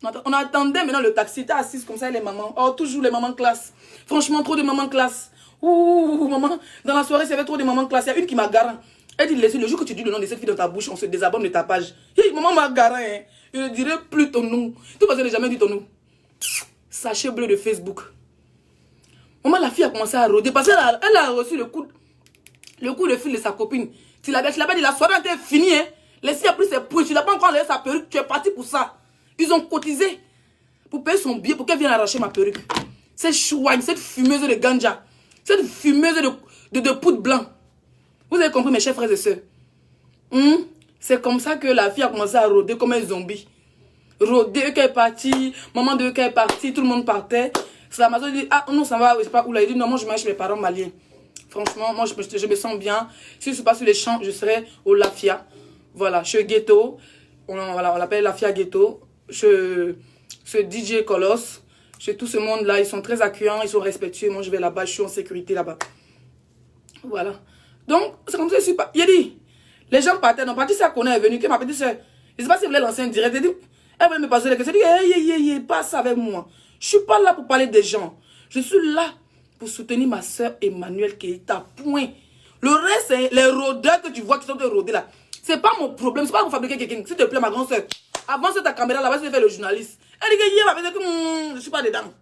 On attendait maintenant le taxi. T'es assise comme ça, les mamans. Oh, toujours les mamans classe. Franchement, trop de mamans classe. Ouh, maman. Dans la soirée, c'est avait trop de mamans classe. Il y a une qui m'a garant. Elle dit, laissez le jour que tu dis le nom de cette fille dans ta bouche, on se désabonne de ta page. Hey, maman m'a garant, hein. Je ne dirai plus ton nom. Tout parce que je n'ai jamais dit ton nom. Sachet bleu de Facebook. Maman, la fille a commencé à rôder parce qu'elle a reçu le coup de fil de sa copine. Tu l'avais dit, la soirée était finie, hein. Laissez a pris ses points. Tu n'as pas encore enlevé sa perruque. Tu es parti pour ça. Ils ont cotisé pour payer son billet pour qu'elle vienne arracher ma perruque. Cette chouagne, cette fumeuse de ganja, cette fumeuse de poudre blanc. Vous avez compris, mes chers frères et sœurs? C'est comme ça que la fille a commencé à rôder comme un zombie. Rôder, qu'elle est partie, maman de qu'elle est partie, tout le monde partait. C'est la maison dit, ah non, ça va, je sais pas où là. Il dit, non, moi je marche chez mes parents maliens. Franchement, moi je me sens bien. Si je ne suis pas sur les champs, je serai au Lafia. Voilà, je suis ghetto. On l'appelle Lafia Ghetto. Ce DJ Colosse, chez tout ce monde-là, ils sont très accueillants, ils sont respectueux. Moi, je vais là-bas, je suis en sécurité là-bas. Voilà. Donc, c'est comme ça que je suis pas. Il a dit, les gens partaient, non, parti, sa connaît est venue, que ma petite soeur, je ne sais pas si vous voulez lancer un direct, elle voulait me passer les questions, elle dit, passe avec moi. Je ne suis pas là pour parler des gens. Je suis là pour soutenir ma soeur Emmanuel Keita, point. Le reste, c'est les rôdeurs que tu vois qui sont de rôder là. C'est pas mon problème, c'est pas pour fabriquer quelqu'un. S'il te plaît, ma grande soeur. Avance ta caméra là-bas, je vais faire le journaliste. Elle dit que je ne suis pas dedans.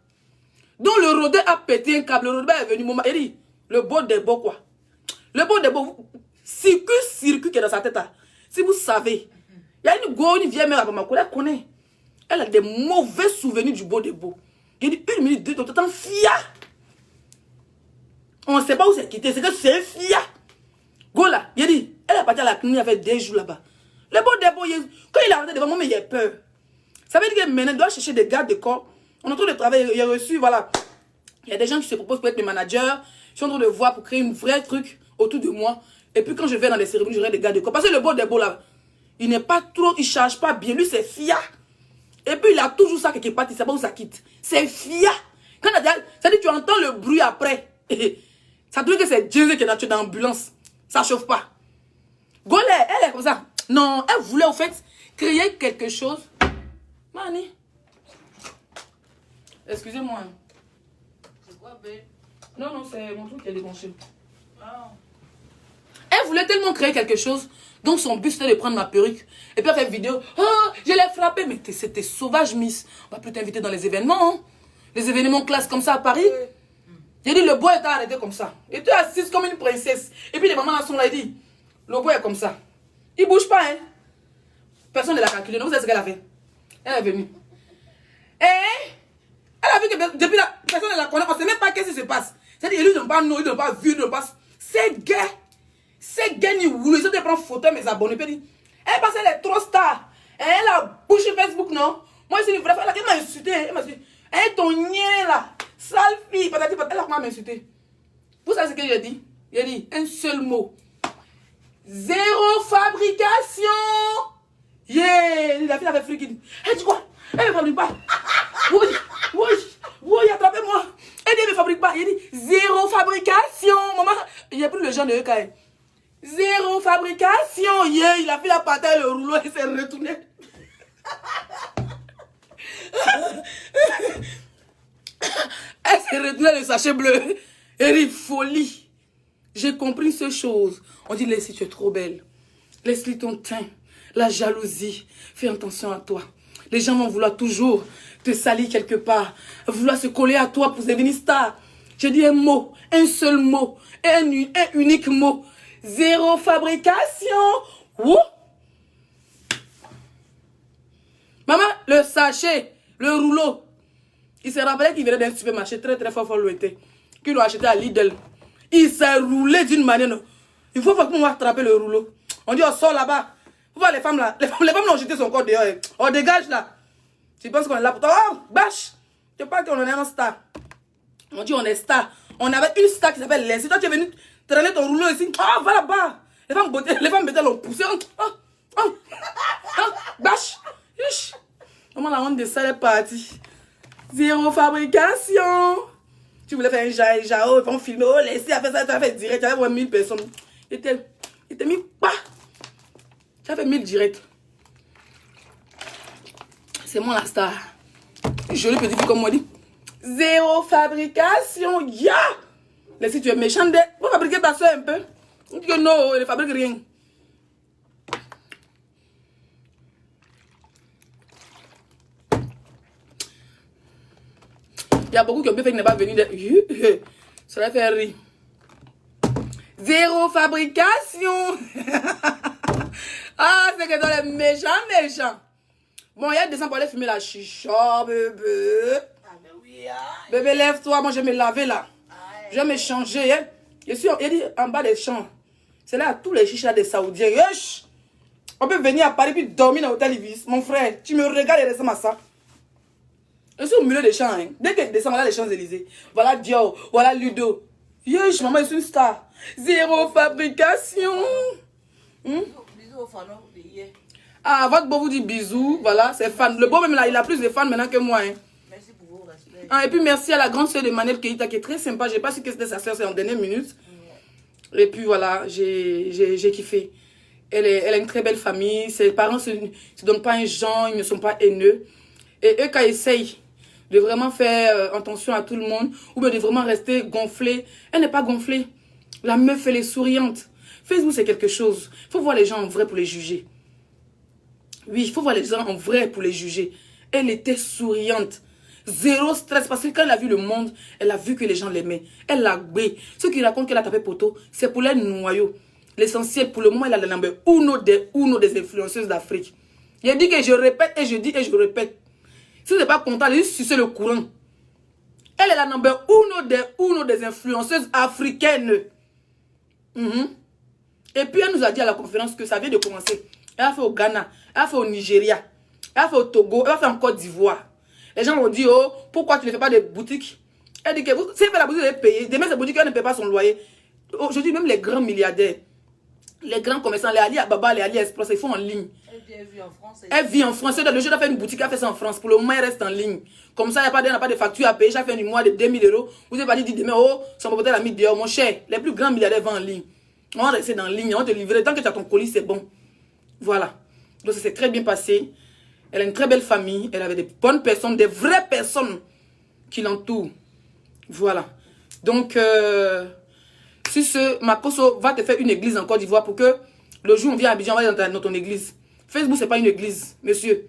Donc le rôdeur a pété un câble. Le rôdeur est venu. Elle dit, le beau des beaux quoi. Le beau des beaux. Circuit qui est dans sa tête là. Si vous savez, il y a une go, une vieille mère à Bamako, elle connaît. Elle a des mauvais souvenirs du beau des beaux. Il dit 1 minute, 2, t'entends fia. On ne sait pas où c'est quitté, c'est que c'est fia. Go là, il dit, elle est partie à la clinique, il y avait des jours là-bas. Le beau des beaux, quand il est rentré devant moi, mais il a peur. Ça veut dire que maintenant, il doit chercher des gardes de corps. On est en train de travailler, il a reçu, voilà. Il y a des gens qui se proposent pour être mes managers. Je suis en train de voir pour créer une vraie truc autour de moi. Et puis quand je vais dans les cérémonies, j'aurai des gardes de corps. Parce que le beau des beaux là, il n'est pas trop, il ne charge pas bien. Lui, c'est fia. Et puis il a toujours ça quelque part, il ne sait pas où ça quitte. C'est fia. Quand ça veut dire tu entends le bruit après. Ça te dit que c'est Dieu qui est dans l'ambulance. Ça ne chauffe pas. Golé, elle est comme ça. Non, elle voulait au fait créer quelque chose. Mani. Excusez-moi. C'est quoi, bé? Non, c'est mon truc qui est débranché. Ah. Elle voulait tellement créer quelque chose. Donc son but c'était de prendre ma perruque. Et puis elle fait une vidéo. Oh, je l'ai frappé. Mais c'était sauvage, Miss. On va plus t'inviter dans les événements. Hein. Les événements classe comme ça à Paris. J'ai dit, le boy était arrêté comme ça. Il était assise comme une princesse. Et puis les mamans là sont là, il dit, le boy est comme ça. Il ne bouge pas, hein. Personne ne l'a calculé. Donc vous savez ce qu'elle a fait. Elle est venue. Et elle a vu que depuis là, personne ne la connaît. On ne sait même pas qu'est-ce qui se passe. C'est-à-dire, ils n'ont pas nom, ils n'ont pas vu, ils n'ont pas... C'est gay. C'est gay, ni voulu. Ils ont prendre photo mes abonnés. Puis elle pense qu'elle est trop star. Elle a bouché Facebook, non? Moi, c'est une vraie femme. Elle m'a insulté. Elle m'a dit, hein, ton nien là. Sale fille. Elle a comment m'insulter. Vous savez ce que j'ai dit? J'ai dit un seul mot. Zéro fabrication. Yeah. La fille avait friqué. Elle dit quoi? Elle ne fabrique pas. Oui, attrapez-moi. Elle ne fabrique pas. Il dit zéro fabrication. Maman, il n'y a plus le genre de EKM. Zéro fabrication. Yeah. Il a fait la patate, le rouleau et s'est retourné. Elle s'est retournée le sachet bleu. Eric, folie. J'ai compris ces choses. On dit, Leslie, tu es trop belle. Leslie, ton teint, la jalousie. Fais attention à toi. Les gens vont vouloir toujours te salir quelque part. Vouloir se coller à toi pour devenir star. J'ai dit un mot, un seul mot, un unique mot. Zéro fabrication. Ouh. Maman, le sachet, le rouleau. Il s'est rappelé qu'il venait d'un supermarché très très fort lointain. Qu'il l'a acheté à Lidl. Il s'est roulé d'une manière. Non. Il faut qu'on va attraper le rouleau. On dit, on sort là-bas. Vous voyez les femmes là. Les femmes ont jeté son corps dehors. On dégage là. Tu penses qu'on est là pour toi? Oh, bâche. Tu penses qu'on est un star. On dit, on est star. On avait une star qui s'appelle Leslie. Toi, tu es venu traîner ton rouleau ici. Ah, va là-bas. Les femmes bêtées l'ont poussé. Bâche. Comment la honte de ça est partie? Zéro fabrication. Tu voulais faire un jao, ils vont filmer. Oh, Leslie a fait ça, tu as fait direct. Tu avais voir 1000 personnes. Il était mis pas. Tu as fait 1000 directs. C'est moi la star. Joli petit fille comme moi dit. Zéro fabrication. Ya! Leslie, tu es méchante. Vous fabriquez ta soeur un peu. On dit que non, elle ne fabrique rien. Il y a beaucoup qui ont bien fait qu'il n'est pas venu de... Cela fait rire. Zéro fabrication. Ah, c'est que dans les méchants. Bon, il y a des gens pour aller fumer la chicha, bébé. Ah, mais oui, ah. Bébé, lève-toi, moi je vais me laver là. Je vais me changer. Hein. Je suis il dit en bas des champs. C'est là tous les chichas des Saoudiens. Yesh. On peut venir à Paris puis dormir dans l'hôtel Ibis. Mon frère, tu me regardes et ressemble à ça. Je suis au milieu des champs. Hein. Dès que je descends, voilà les Champs-Élysées. Voilà Dior, voilà Ludo. Yesh, maman, je suis une star. Zéro fabrication. Bisous aux fans de hier. Ah, votre beau vous dit bisous. Voilà, c'est fan. Le beau même là, il a plus de fans maintenant que moi. Hein. Merci pour vos respects. Ah, et puis merci à la grande sœur de Manel Keita qui est très sympa. J'ai pas su que c'était sa sœur, c'est en dernière minute. Et puis voilà, j'ai kiffé. Elle a une très belle famille. Ses parents se donnent pas un genre, ils ne sont pas haineux. Et eux, quand ils essayent de vraiment faire attention à tout le monde, ou bien de vraiment rester gonflée, elle n'est pas gonflée. La meuf, elle est souriante. Facebook, c'est quelque chose. Il faut voir les gens en vrai pour les juger. Oui, il faut voir les gens en vrai pour les juger. Elle était souriante. Zéro stress. Parce que quand elle a vu le monde, elle a vu que les gens l'aimaient. Elle l'a gbé. Ceux qui racontent qu'elle a tapé poteau, c'est pour les noyaux. L'essentiel, pour le moment, elle a le number uno des influenceuses d'Afrique. Il dit que je répète et je dis et je répète. Si vous n'êtes pas content, allez juste sucer le courant. Elle est la number uno des influenceuses africaines. Et puis elle nous a dit à la conférence que ça vient de commencer. Elle a fait au Ghana, elle a fait au Nigeria, elle a fait au Togo, elle a fait en Côte d'Ivoire. Les gens ont dit, oh, pourquoi tu ne fais pas de boutiques? Elle dit que si elle fait la boutique, elle est payée. Demain, cette boutique, elle ne paie pas son loyer. Aujourd'hui, même les grands milliardaires, les grands commerçants, les Ali Ababa, les Ali Express, ils font en ligne. Elle vit en France. Elle vit en France. Le jeune a fait une boutique, elle a fait ça en France. Pour le moment, elle reste en ligne. Comme ça, il n'y a pas de facture à payer. Chaque fin du mois de 2000 €. Vous avez pas dit demain, oh, son propriétaire a mis dehors. Mon cher, les plus grands milliardaires vont en ligne. On va rester dans ligne, on va te livrer. Tant que tu as ton colis, c'est bon. Voilà. Donc, ça s'est très bien passé. Elle a une très belle famille. Elle avait des bonnes personnes, des vraies personnes qui l'entourent. Voilà. Donc, si ce Makosso va te faire une église en Côte d'Ivoire pour que le jour où on vient à Abidjan, on va aller dans ton église. Facebook, c'est pas une église, monsieur.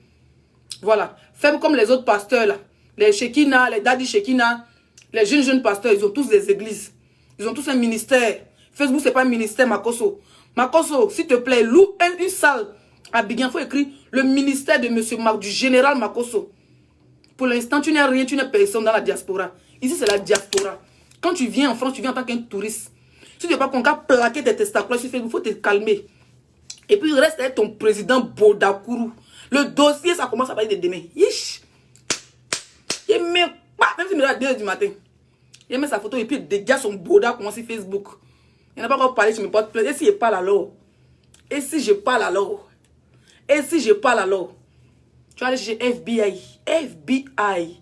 Voilà. Fais comme les autres pasteurs, là. Les Shekina, les Daddy Shekina, les jeunes pasteurs, ils ont tous des églises. Ils ont tous un ministère. Facebook, c'est pas un ministère, Makosso. Makosso, s'il te plaît, loue une salle à Abidjan. Il faut écrire le ministère de monsieur du général Makosso. Pour l'instant, tu n'es rien, tu n'es personne dans la diaspora. Ici, c'est la diaspora. Quand tu viens en France, tu viens en tant qu'un touriste. Si tu n'es pas qu'on va plaquer tes testacoles sur Facebook, il faut te calmer. Et puis, il reste avec ton président Bodakourou. Le dossier, ça commence à parler de demain. Yish! Il met pas, même s'il me dit à 2 h du matin. Il met sa photo et puis il dégage son Boda comment sur Facebook. Il n'a pas encore parlé sur mes portes plaintes. Et si je parle alors? Et si je parle alors? Et si je parle alors? Tu vas aller chez FBI. FBI.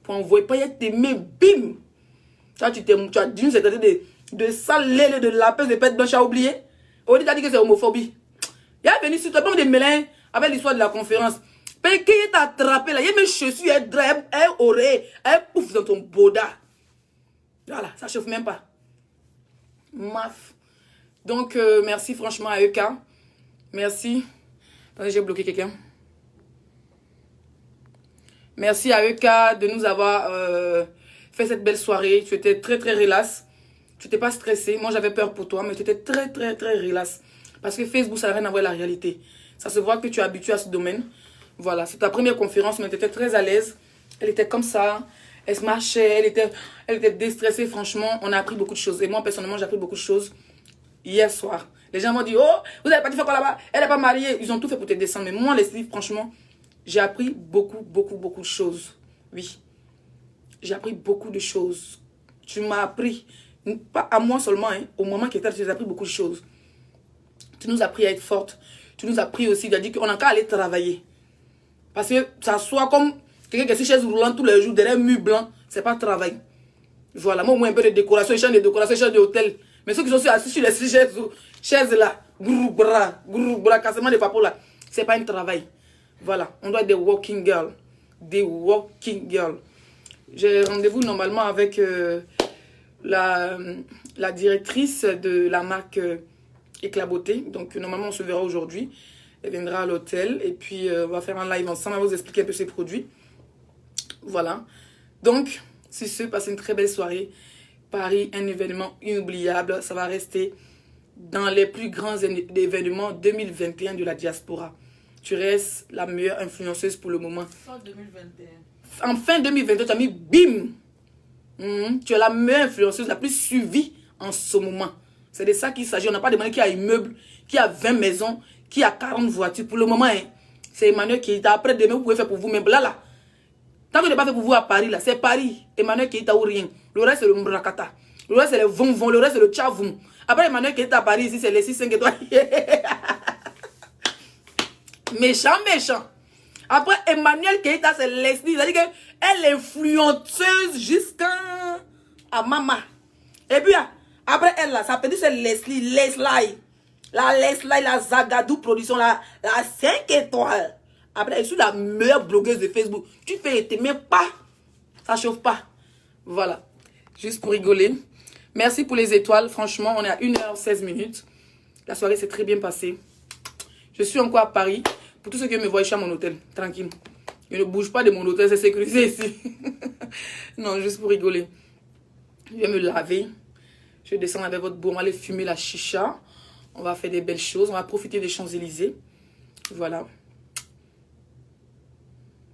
Pour envoyer pas tes mains, bim! Tu as dit une secrétaire de sale lait, de lapin, de pète blanche, tu as oublié? Audi t'a dit que c'est homophobie. Il est venu sur toi, pas de mêler avec l'histoire de la conférence. Mais qui t'a attrapé là? Il y a mes chaussures, elle oreille, elle pouffe dans ton boda. Voilà, ça chauffe même pas. Maf. Donc, merci franchement à EK. Merci. Attendez, j'ai bloqué quelqu'un. Merci à EK de nous avoir fait cette belle soirée. Tu étais très, très relax. Tu n'étais pas stressé. Moi, j'avais peur pour toi, mais tu étais très, très, très relax. Parce que Facebook, ça n'a rien à voir avec la réalité. Ça se voit que tu es habitué à ce domaine. Voilà, c'est ta première conférence, mais tu étais très à l'aise. Elle était comme ça. Elle se marchait. Elle était déstressée. Franchement, on a appris beaucoup de choses. Et moi, personnellement, j'ai appris beaucoup de choses hier soir. Les gens m'ont dit, oh, vous n'avez pas dit faire quoi là-bas? Elle n'est pas mariée. Ils ont tout fait pour te descendre. Mais moi, Leslie, franchement, j'ai appris beaucoup, beaucoup, beaucoup de choses. Oui. J'ai appris beaucoup de choses. Tu m'as appris, pas à moi seulement, hein, au moment qui était, tu as appris beaucoup de choses. Tu nous as appris à être forte. Tu nous as appris aussi, tu as dit qu'on n'a qu'à aller travailler. Parce que ça soit comme quelqu'un qui est sur chaise roulante tous les jours, derrière un mur blanc, c'est pas travail. Voilà, moi, un peu de décoration, chambre de décoration, chambre d'hôtel. Mais ceux qui sont assis sur les chaises là, grou bras, cassement de papo là, c'est pas un travail. Voilà, on doit être des working girls. Des working girls. J'ai rendez-vous normalement avec la directrice de la marque Éclaboté. Donc normalement on se verra aujourd'hui. Elle viendra à l'hôtel et puis on va faire un live ensemble. On va vous expliquer un peu ses produits. Voilà. Donc, si ce, passez une très belle soirée. Paris, un événement inoubliable. Ça va rester dans les plus grands événements 2021 de la diaspora. Tu restes la meilleure influenceuse pour le moment. Fin 2021. En fin 2022, tu as mis bim. Tu es la meilleure influenceuse, la plus suivie en ce moment. C'est de ça qu'il s'agit. On n'a pas demandé qui a immeuble, qui a 20 maisons, qui a 40 voitures. Pour le moment, hein, c'est Emmanuel Keita. Après, demain, vous pouvez faire pour vous-même. Là. Tant que je n'ai pas fait pour vous à Paris, là, c'est Paris. Emmanuel Keita ou rien. Le reste, c'est le Mbrakata. Le reste, c'est le Von. Le reste, c'est le Tchavoum. Après, Emmanuel Keita à Paris, ici, c'est les 6-5 étoiles. Méchant. Après, Emmanuel Keita, c'est Leslie. C'est-à-dire qu'elle est influenceuse jusqu'à Mama. Et puis, après elle, là, ça peut dire c'est Leslie. La Leslie, la Zagadou production, la 5 étoiles. Après, je suis la meilleure blogueuse de Facebook. Tu fais, t'aimes pas. Ça chauffe pas. Voilà. Juste pour rigoler. Merci pour les étoiles. Franchement, on est à 1h16. La soirée s'est très bien passée. Je suis encore à Paris. Pour tous ceux qui me voient, je suis à mon hôtel. Tranquille. Je ne bouge pas de mon hôtel. C'est sécurisé ici. Non, juste pour rigoler. Je vais me laver. Je vais descendre avec votre beau. On va aller fumer la chicha. On va faire des belles choses. On va profiter des Champs-Élysées. Voilà.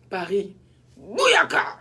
Paris. Bouyaka.